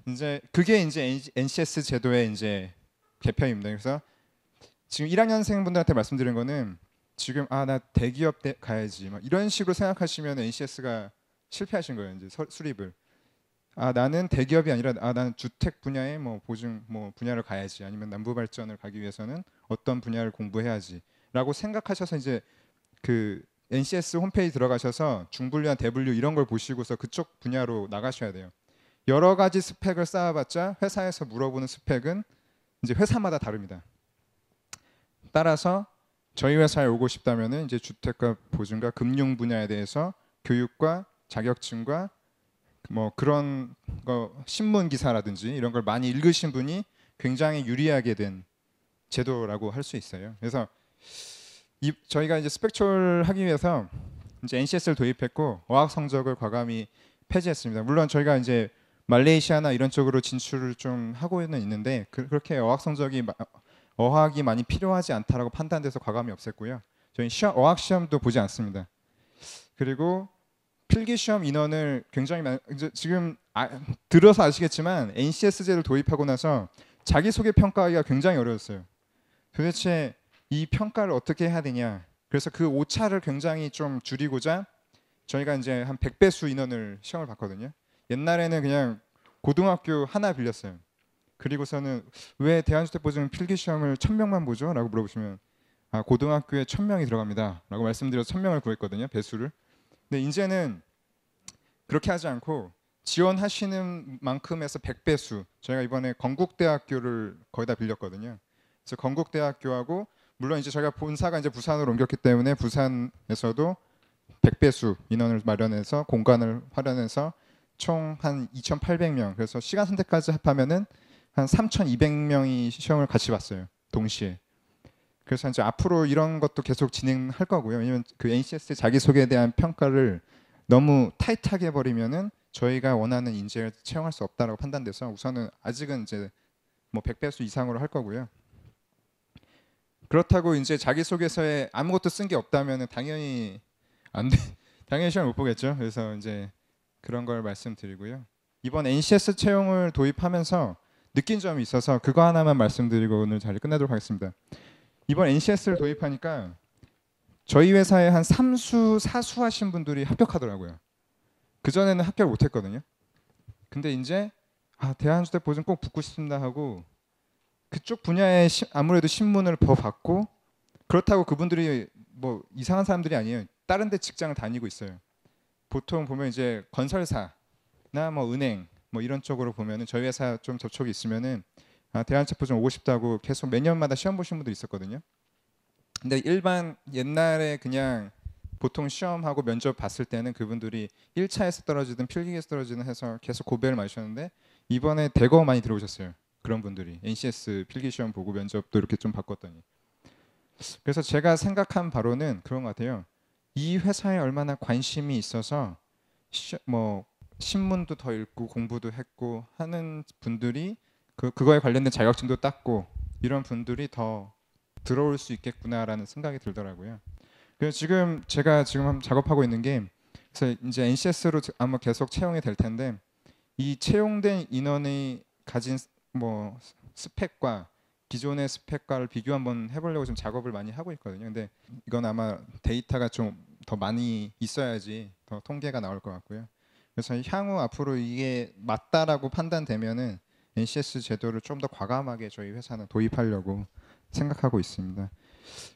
이제 그게 이제 NCS 제도의 이제 개편입니다. 그래서 지금 1학년생분들한테 말씀드린 거는 지금 나 대기업 가야지 막 이런 식으로 생각하시면 NCS가 실패하신 거예요. 이제 수립을. 나는 대기업이 아니라 나는 주택 분야의 뭐 보증 뭐 분야를 가야지 아니면 남부 발전을 가기 위해서는 어떤 분야를 공부해야지라고 생각하셔서 이제 그 NCS 홈페이지 들어가셔서 중분류와 대분류 이런 걸 보시고서 그쪽 분야로 나가셔야 돼요. 여러 가지 스펙을 쌓아봤자 회사에서 물어보는 스펙은 이제 회사마다 다릅니다. 따라서 저희 회사에 오고 싶다면은 이제 주택과 보증과 금융 분야에 대해서 교육과 자격증과 뭐 그런 거 신문 기사라든지 이런 걸 많이 읽으신 분이 굉장히 유리하게 된 제도라고 할 수 있어요. 그래서 저희가 이제 스펙초를 하기 위해서 이제 NCS를 도입했고 어학 성적을 과감히 폐지했습니다. 물론 저희가 이제 말레이시아나 이런 쪽으로 진출을 좀 하고는 있는데 그렇게 어학이 많이 필요하지 않다라고 판단돼서 과감히 없앴고요. 저희 어학 시험도 보지 않습니다. 그리고 필기 시험 인원을 굉장히 지금 들어서 아시겠지만 NCS제를 도입하고 나서 자기소개 평가하기가 굉장히 어려웠어요. 도대체 이 평가를 어떻게 해야 되냐. 그래서 그 오차를 굉장히 좀 줄이고자 저희가 이제 한 100배수 인원을 시험을 봤거든요. 옛날에는 그냥 고등학교 하나 빌렸어요. 그리고서는 왜 대한주택보증 필기시험을 1000명만 보죠? 라고 물어보시면 고등학교에 1000명이 들어갑니다. 라고 말씀드려서 1000명을 구했거든요. 배수를. 근데 이제는 그렇게 하지 않고 지원하시는 만큼에서 100배수 저희가 이번에 건국대학교를 거의 다 빌렸거든요. 그래서 건국대학교하고 물론 이제 저희가 본사가 이제 부산으로 옮겼기 때문에 부산에서도 100배수 인원을 마련해서 공간을 활용해서 총 한 2,800명 그래서 시간 선택까지 합하면은 한 3,200명이 시험을 같이 봤어요. 동시에. 그래서 이제 앞으로 이런 것도 계속 진행할 거고요. 왜냐면 그 NCS 자기소개에 대한 평가를 너무 타이트하게 해버리면은 저희가 원하는 인재를 채용할 수 없다라고 판단돼서 우선은 아직은 이제 뭐 100배수 이상으로 할 거고요. 그렇다고 이제 자기소개서에 아무것도 쓴 게 없다면은 당연히 안 돼. 당연히 시험 못 보겠죠. 그래서 이제 그런 걸 말씀드리고요. 이번 NCS 채용을 도입하면서 느낀 점이 있어서 그거 하나만 말씀드리고 오늘 자리 끝내도록 하겠습니다. 이번 NCS를 도입하니까 저희 회사에 한 3수, 4수 하신 분들이 합격하더라고요. 그전에는 합격을 못했거든요. 근데 이제 대한주택보증 꼭 붙고 싶습니다 하고 그쪽 분야에 아무래도 신문을 더 받고 그렇다고 그분들이 뭐 이상한 사람들이 아니에요. 다른 데 직장을 다니고 있어요. 보통 보면 이제 건설사나 뭐 은행 뭐 이런 쪽으로 보면은 저희 회사 좀 접촉이 있으면은 대한주택보증 오고 싶다고 계속 매년마다 시험 보신 분도 있었거든요. 근데 일반 옛날에 그냥 보통 시험하고 면접 봤을 때는 그분들이 1차에서 떨어지든 필기에서 떨어지든 해서 계속 고배를 마셨는데 이번에 대거 많이 들어오셨어요. 그런 분들이 NCS 필기 시험 보고 면접도 이렇게 좀 바꿨더니. 그래서 제가 생각한 바로는 그런 것 같아요. 이 회사에 얼마나 관심이 있어서 뭐 신문도 더 읽고 공부도 했고 하는 분들이 그거에 관련된 자격증도 땄고 이런 분들이 더 들어올 수 있겠구나라는 생각이 들더라고요. 그래서 제가 지금 작업하고 있는 게 그래서 이제 NCS로 아마 계속 채용이 될 텐데 이 채용된 인원이 가진 뭐 스펙과 기존의 스펙과를 비교 한번 해보려고 지금 작업을 많이 하고 있거든요. 근데 이건 아마 데이터가 좀 더 많이 있어야지 더 통계가 나올 것 같고요. 그래서 향후 앞으로 이게 맞다라고 판단되면은 NCS 제도를 좀 더 과감하게 저희 회사는 도입하려고 생각하고 있습니다.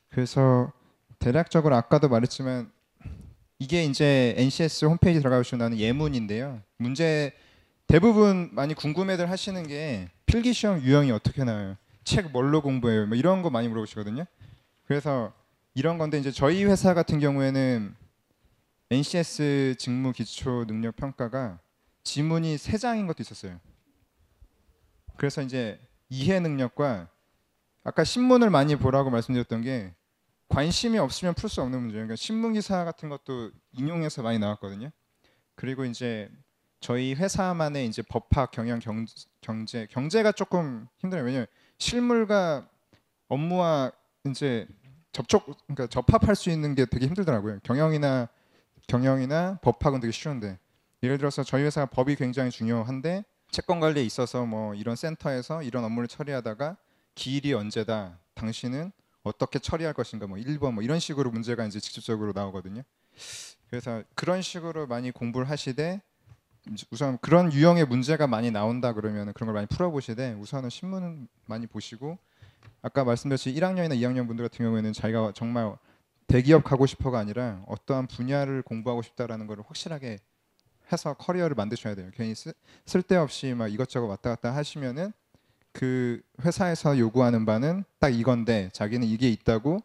그래서 대략적으로 아까도 말했지만 이게 이제 NCS 홈페이지 들어가시면 나는 예문인데요. 문제 대부분 많이 궁금해들 하시는 게 필기시험 유형이 어떻게 나와요? 책 뭘로 공부해요? 뭐 이런 거 많이 물어보시거든요. 그래서 이런 건데 이제 저희 회사 같은 경우에는 NCS 직무 기초 능력 평가가 지문이 3장인 것도 있었어요. 그래서 이제 이해 능력과 아까 신문을 많이 보라고 말씀드렸던 게 관심이 없으면 풀 수 없는 문제예요. 그러니까 신문 기사 같은 것도 인용해서 많이 나왔거든요. 그리고 이제 저희 회사만의 이제 법학 경영 경제가 조금 힘들어요. 왜냐면 실물과 업무와 이제 그러니까 접합할 수 있는 게 되게 힘들더라고요. 경영이나 법학은 되게 쉬운데, 예를 들어서 저희 회사가 법이 굉장히 중요한데 채권 관리에 있어서 뭐 이런 센터에서 이런 업무를 처리하다가 기일이 언제다, 당신은 어떻게 처리할 것인가, 뭐 1번 뭐 이런 식으로 문제가 이제 직접적으로 나오거든요. 그래서 그런 식으로 많이 공부를 하시되, 우선 그런 유형의 문제가 많이 나온다 그러면 그런 걸 많이 풀어보시되, 우선은 신문은 많이 보시고, 아까 말씀드렸듯이 1학년이나 2학년 분들 같은 경우에는 자기가 정말 대기업 가고 싶어가 아니라 어떠한 분야를 공부하고 싶다라는 걸 확실하게 해서 커리어를 만드셔야 돼요. 괜히 쓸데없이 막 이것저것 왔다 갔다 하시면은 그 회사에서 요구하는 바는 딱 이건데 자기는 이게 있다고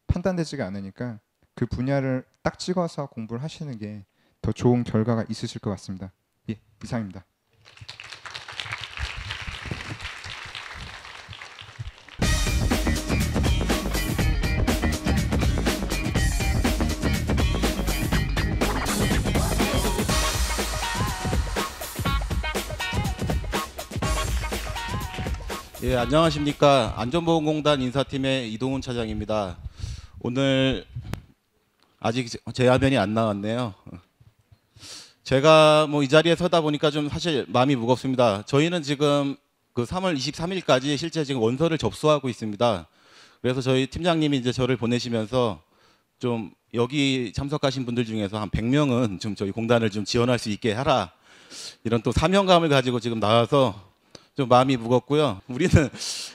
판단되지가 않으니까 그 분야를 딱 찍어서 공부를 하시는 게 더 좋은 결과가 있으실 것 같습니다. 예, 이상입니다.
예, 안녕하십니까. 안전보건공단 인사팀의 이동훈 차장입니다. 오늘 아직 제 화면이 안 나왔네요. 제가 뭐 이 자리에 서다 보니까 좀 사실 마음이 무겁습니다. 저희는 지금 그 3월 23일까지 실제 지금 원서를 접수하고 있습니다. 그래서 저희 팀장님이 이제 저를 보내시면서 좀 여기 참석하신 분들 중에서 한 100명은 좀 저희 공단을 좀 지원할 수 있게 하라, 이런 또 사명감을 가지고 지금 나와서 좀 마음이 무겁고요. 우리는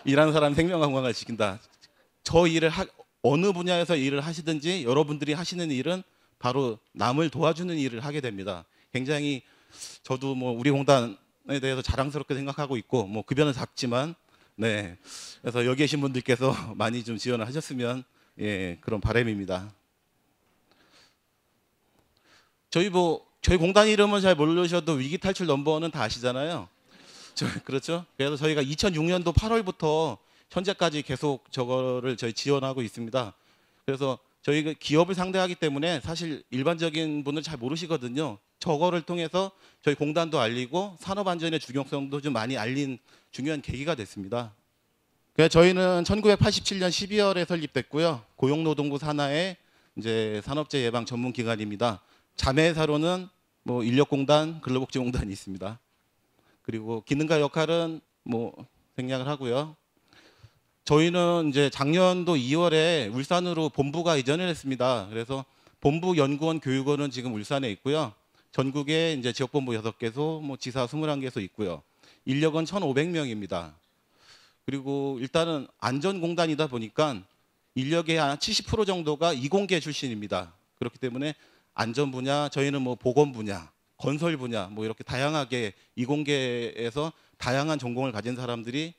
일하는 사람 생명과 건강을 지킨다. 저 일을 어느 분야에서 일을 하시든지 여러분들이 하시는 일은 바로 남을 도와주는 일을 하게 됩니다. 굉장히 저도 뭐 우리 공단에 대해서 자랑스럽게 생각하고 있고, 뭐 급여는 작지만, 네, 그래서 여기 계신 분들께서 많이 좀 지원을 하셨으면, 예, 그런 바람입니다. 저희 공단 이름은 잘 모르셔도 위기 탈출 넘버원은 다 아시잖아요. 그렇죠? 그래서 저희가 2006년도 8월부터 현재까지 계속 저거를 저희 지원하고 있습니다. 그래서 저희가 기업을 상대하기 때문에 사실 일반적인 분은 잘 모르시거든요. 저거를 통해서 저희 공단도 알리고 산업안전의 중요성도 좀 많이 알린 중요한 계기가 됐습니다. 그래서 저희는 1987년 12월에 설립됐고요. 고용노동부 산하의 이제 산업재해 예방 전문 기관입니다. 자매사로는 뭐 인력공단, 근로복지공단이 있습니다. 그리고 기능과 역할은 뭐 생략을 하고요. 저희는 이제 작년도 2월에 울산으로 본부가 이전을 했습니다. 그래서 본부 연구원 교육원은 지금 울산에 있고요. 전국에 이제 지역본부 6개소, 뭐 지사 21개소 있고요. 인력은 1,500명입니다. 그리고 일단은 안전공단이다 보니까 인력의 한 70% 정도가 이공계 출신입니다. 그렇기 때문에 안전 분야, 저희는 뭐 보건 분야, 건설 분야, 뭐 이렇게 다양하게 이공계에서 다양한 전공을 가진 사람들이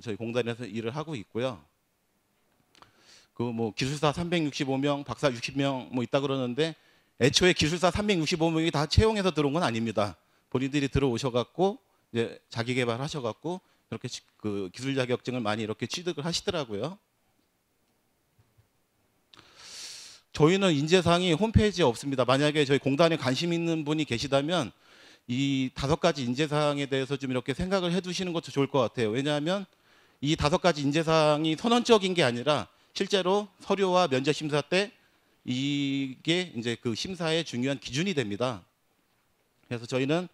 저희 공단에서 일을 하고 있고요. 그 뭐 기술사 365명, 박사 60명 뭐 있다 그러는데, 애초에 기술사 365명이 다 채용해서 들어온 건 아닙니다. 본인들이 들어오셔갖고 이제 자기 개발하셔갖고 이렇게 그 기술 자격증을 많이 이렇게 취득을 하시더라고요. 저희는 인재상이 홈페이지에 없습니다. 만약에 저희 공단에 관심 있는 분이 계시다면 이 5가지 인재사항에 대해서 좀 이렇게 생각을 해두시는 것도 좋을 것 같아요. 왜냐하면 이 5가지 인재사항이 선언적인 게 아니라 실제로 서류와 면접 심사 때 이게 이제 그 심사의 중요한 기준이 됩니다. 그래서 저희는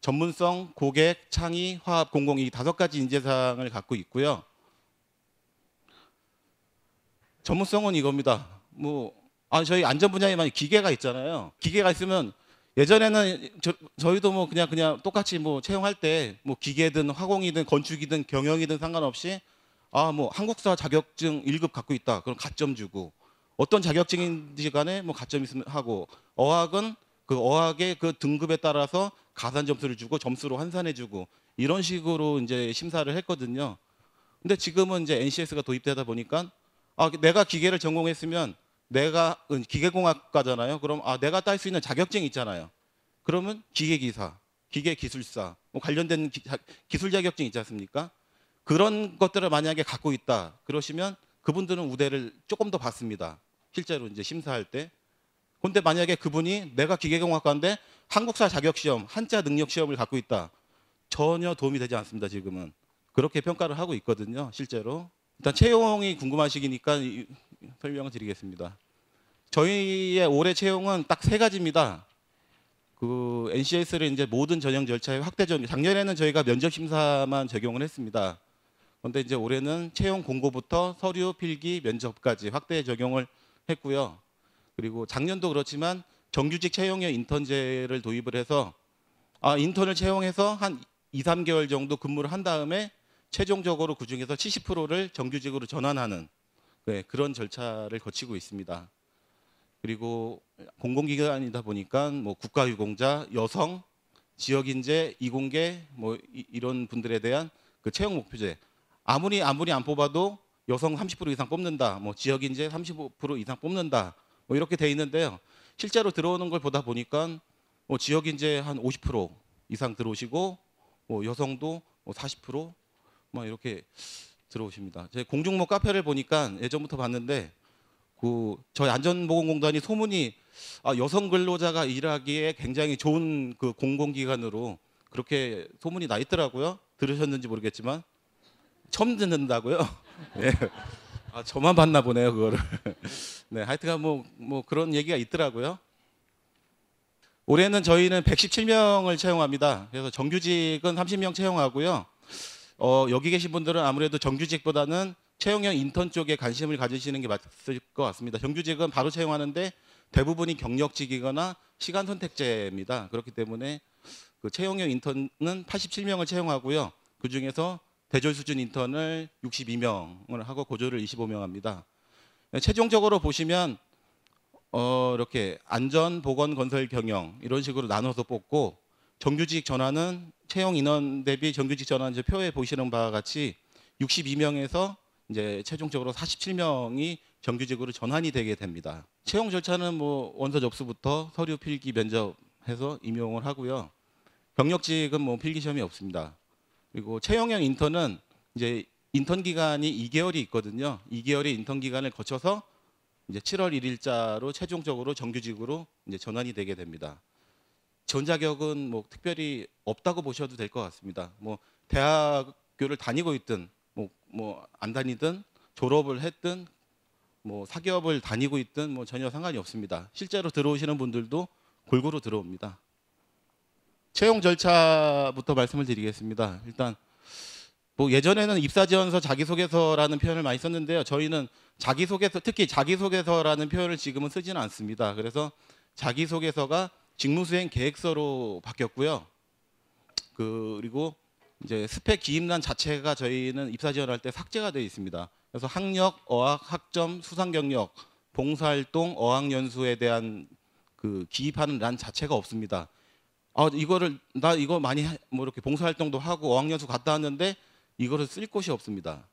전문성, 고객, 창의, 화합, 공공 이 5가지 인재사항을 갖고 있고요. 전문성은 이겁니다. 저희 안전 분야에 많이 기계가 있잖아요. 기계가 있으면 예전에는 저희도 뭐 그냥 똑같이 뭐 채용할 때 뭐 기계든 화공이든 건축이든 경영이든 상관없이 뭐 한국사 자격증 1급 갖고 있다. 그럼 가점 주고, 어떤 자격증인지 간에 뭐 가점 있으면 하고, 어학은 그 어학의 그 등급에 따라서 가산 점수를 주고 점수로 환산해 주고, 이런 식으로 이제 심사를 했거든요. 근데 지금은 이제 NCS가 도입되다 보니까 내가 기계를 전공했으면 내가 기계공학과잖아요. 그럼 내가 딸 수 있는 자격증이 있잖아요. 그러면 기계기사, 기계기술사 뭐 관련된 기술 자격증 있지 않습니까? 그런 것들을 만약에 갖고 있다 그러시면 그분들은 우대를 조금 더 받습니다. 실제로 이제 심사할 때. 근데 만약에 그분이 내가 기계공학과인데 한국사 자격 시험, 한자 능력 시험을 갖고 있다. 전혀 도움이 되지 않습니다. 지금은 그렇게 평가를 하고 있거든요. 실제로. 일단 채용이 궁금하시니까 설명을 드리겠습니다. 저희의 올해 채용은 딱 3가지입니다. 그 NCS를 이제 모든 전형 절차에 확대 적용. 작년에는 저희가 면접 심사만 적용을 했습니다. 그런데 이제 올해는 채용 공고부터 서류, 필기, 면접까지 확대 적용을 했고요. 그리고 작년도 그렇지만 정규직 채용형 인턴제를 도입을 해서 인턴을 채용해서 한 2, 3개월 정도 근무를 한 다음에 최종적으로 그중에서 70%를 정규직으로 전환하는 그런 절차를 거치고 있습니다. 그리고 공공기관이다 보니까 뭐 국가유공자, 여성, 지역인재, 이공계 뭐 이런 분들에 대한 그 채용 목표제. 아무리 안 뽑아도 여성 30% 이상 뽑는다, 뭐 지역인재 35% 이상 뽑는다, 뭐 이렇게 돼 있는데요. 실제로 들어오는 걸 보다 보니까 뭐 지역인재 한 50% 이상 들어오시고, 뭐 여성도 뭐 40% 뭐 이렇게 들어오십니다. 제 공중모 카페를 보니까 예전부터 봤는데 저희 안전보건공단이 소문이 여성 근로자가 일하기에 굉장히 좋은 그 공공기관으로 그렇게 소문이 나 있더라고요. 들으셨는지 모르겠지만 처음 듣는다고요? 네. 저만 봤나 보네요, 그거를. 네, 하여튼간 뭐 그런 얘기가 있더라고요. 올해는 저희는 117명을 채용합니다. 그래서 정규직은 30명 채용하고요. 여기 계신 분들은 아무래도 정규직보다는 채용형 인턴 쪽에 관심을 가지시는 게 맞을 것 같습니다. 정규직은 바로 채용하는데 대부분이 경력직이거나 시간 선택제입니다. 그렇기 때문에 그 채용형 인턴은 87명을 채용하고요. 그 중에서 대졸 수준 인턴을 62명을 하고 고졸을 25명 합니다. 최종적으로 보시면 이렇게 안전, 보건, 건설, 경영 이런 식으로 나눠서 뽑고 정규직 전환은 채용 인원 대비 정규직 전환 표에 보시는 바와 같이 62명에서 이제 최종적으로 47명이 정규직으로 전환이 되게 됩니다. 채용 절차는 뭐 원서 접수부터 서류 필기 면접해서 임용을 하고요. 경력직은 뭐 필기 시험이 없습니다. 그리고 채용형 인턴은 이제 인턴 기간이 2개월이 있거든요. 2개월의 인턴 기간을 거쳐서 이제 7월 1일자로 최종적으로 정규직으로 이제 전환이 되게 됩니다. 전 자격은 뭐 특별히 없다고 보셔도 될 것 같습니다. 뭐 대학교를 다니고 있든 뭐 안 다니든 졸업을 했든 뭐 사기업을 다니고 있든 뭐 전혀 상관이 없습니다. 실제로 들어오시는 분들도 골고루 들어옵니다. 채용 절차부터 말씀을 드리겠습니다. 일단 뭐 예전에는 입사지원서 자기소개서라는 표현을 많이 썼는데요. 저희는 자기소개서, 특히 자기소개서라는 표현을 지금은 쓰지는 않습니다. 그래서 자기소개서가 직무수행 계획서로 바뀌었고요. 그리고 이제 스펙 기입란 자체가 저희는 입사 지원할 때 삭제가 되어 있습니다. 그래서 학력, 어학, 학점, 수상 경력, 봉사활동, 어학연수에 대한 그 기입하는 란 자체가 없습니다. 나 이거 많이 뭐 이렇게 봉사활동도 하고 어학연수 갔다 왔는데 이거를 쓸 곳이 없습니다.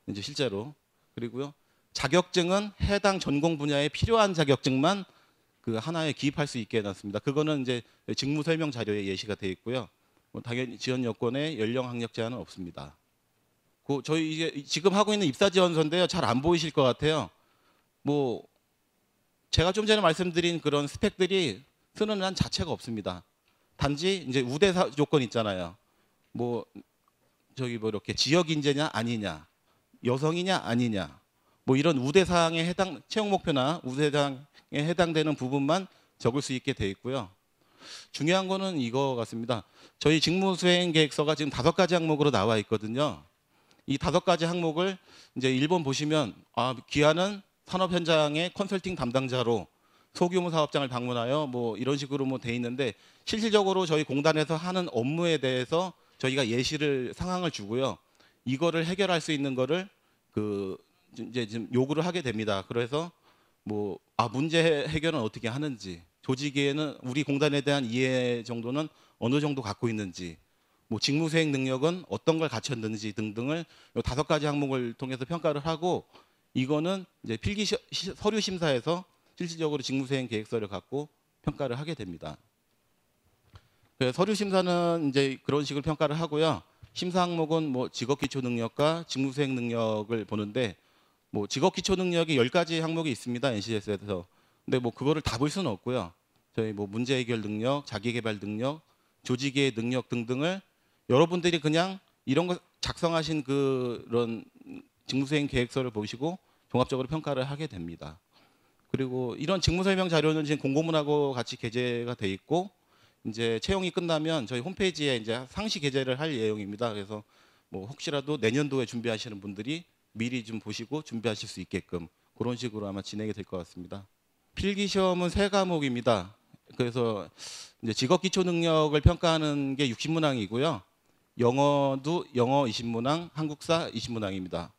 이제 실제로. 그리고요. 자격증은 해당 전공 분야에 필요한 자격증만 그 하나에 기입할 수 있게 해놨습니다. 그거는 이제 직무 설명 자료에 예시가 되어 있고요. 뭐 당연히 지원 여건에 연령 학력 제한은 없습니다. 저희 이게 지금 하고 있는 입사 지원서인데요. 잘 안 보이실 것 같아요. 뭐 제가 좀 전에 말씀드린 그런 스펙들이 쓰는 한 자체가 없습니다. 단지 이제 우대 조건 있잖아요. 뭐 이렇게 지역 인재냐 아니냐, 여성이냐 아니냐, 뭐 이런 우대 사항에 해당 채용 목표나 우대 사항에 해당되는 부분만 적을 수 있게 돼 있고요. 중요한 거는 이거 같습니다. 저희 직무수행 계획서가 지금 5가지 항목으로 나와 있거든요. 이 5가지 항목을 이제 1번 보시면 기한은 산업 현장의 컨설팅 담당자로 소규모 사업장을 방문하여 뭐 이런 식으로 뭐 돼 있는데 실질적으로 저희 공단에서 하는 업무에 대해서 저희가 예시를 상황을 주고요. 이거를 해결할 수 있는 거를 이제 지금 요구를 하게 됩니다. 그래서 뭐 문제 해결은 어떻게 하는지, 조직에는 우리 공단에 대한 이해 정도는 어느 정도 갖고 있는지, 뭐 직무 수행 능력은 어떤 걸 갖췄는지 등등을 요 5가지 항목을 통해서 평가를 하고 이거는 이제 필기 서류 심사에서 실질적으로 직무 수행 계획서를 갖고 평가를 하게 됩니다. 서류 심사는 이제 그런 식으로 평가를 하고요. 심사 항목은 뭐 직업 기초 능력과 직무 수행 능력을 보는데 뭐 직업 기초 능력이 10가지 항목이 있습니다. NCS에서. 근데 뭐 그거를 다 볼 수는 없고요. 저희 뭐 문제 해결 능력, 자기 개발 능력, 조직의 능력 등등을 여러분들이 그냥 이런 거 작성하신 그런 직무수행 계획서를 보시고 종합적으로 평가를 하게 됩니다. 그리고 이런 직무 설명 자료는 지금 공고문하고 같이 게재가 돼 있고 이제 채용이 끝나면 저희 홈페이지에 이제 상시 게재를 할 예정입니다. 그래서 뭐 혹시라도 내년도에 준비하시는 분들이 미리 좀 보시고 준비하실 수 있게끔 그런 식으로 아마 진행이 될 것 같습니다. 필기 시험은 3과목입니다. 그래서 이제 직업 기초 능력을 평가하는 게 60문항이고요. 영어도 영어 20문항, 한국사 20문항입니다.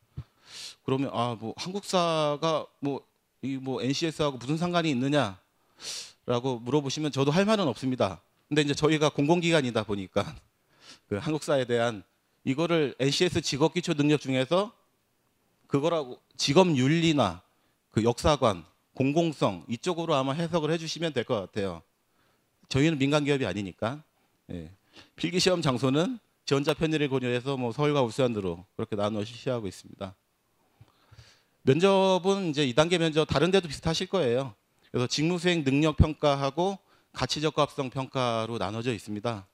그러면 뭐 한국사가 뭐 NCS하고 무슨 상관이 있느냐라고 물어보시면 저도 할 말은 없습니다. 근데 이제 저희가 공공기관이다 보니까 그 한국사에 대한 이거를 NCS 직업 기초 능력 중에서 그거라고 직업 윤리나 그 역사관, 공공성 이쪽으로 아마 해석을 해주시면 될 것 같아요. 저희는 민간 기업이 아니니까. 예. 필기 시험 장소는 지원자 편의를 고려해서 뭐 서울과 울산으로 그렇게 나눠 실시하고 있습니다. 면접은 이제 2단계 면접 다른 데도 비슷하실 거예요. 그래서 직무수행 능력 평가하고 가치적 합성 평가로 나눠져 있습니다.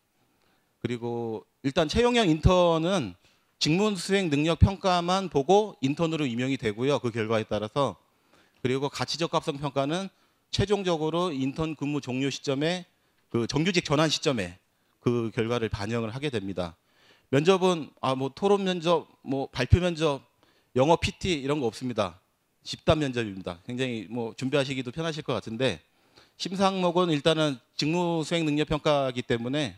그리고 일단 채용형 인턴은 직무수행 능력 평가만 보고 인턴으로 임용이 되고요. 그 결과에 따라서. 그리고 가치적 합성 평가는 최종적으로 인턴 근무 종료 시점에 그 정규직 전환 시점에 그 결과를 반영을 하게 됩니다. 면접은 뭐 토론 면접, 뭐 발표 면접, 영어 PT 이런 거 없습니다. 집단 면접입니다. 굉장히 뭐 준비하시기도 편하실 것 같은데 심사 항목은 일단은 직무 수행 능력 평가이기 때문에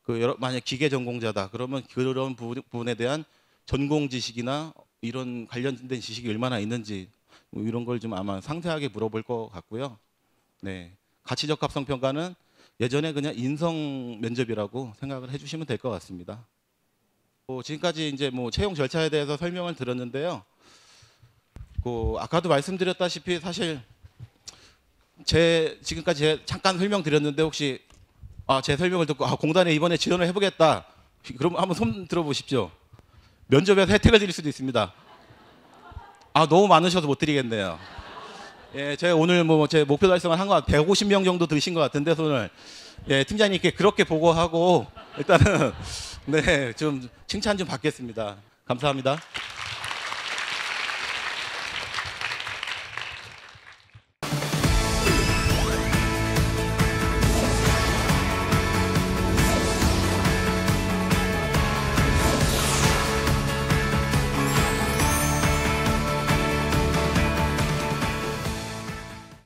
그 만약 기계 전공자다 그러면 그런 부분에 대한 전공 지식이나 이런 관련된 지식이 얼마나 있는지 뭐 이런 걸 좀 아마 상세하게 물어볼 것 같고요. 네, 가치적 합성 평가는 예전에 그냥 인성 면접이라고 생각을 해주시면 될 것 같습니다. 지금까지 이제 뭐 채용 절차에 대해서 설명을 드렸는데요. 아까도 말씀드렸다시피 사실 지금까지 잠깐 설명드렸는데 혹시 제 설명을 듣고 공단에 이번에 지원을 해보겠다. 그럼 한번 손 들어보십시오. 면접에서 혜택을 드릴 수도 있습니다. 너무 많으셔서 못 드리겠네요. 예, 제가 오늘 제 목표 달성을 한 것 150명 정도 드신 것 같은데 손을 팀장님께 그렇게 보고하고 일단은 네, 좀 칭찬 좀 받겠습니다. 감사합니다.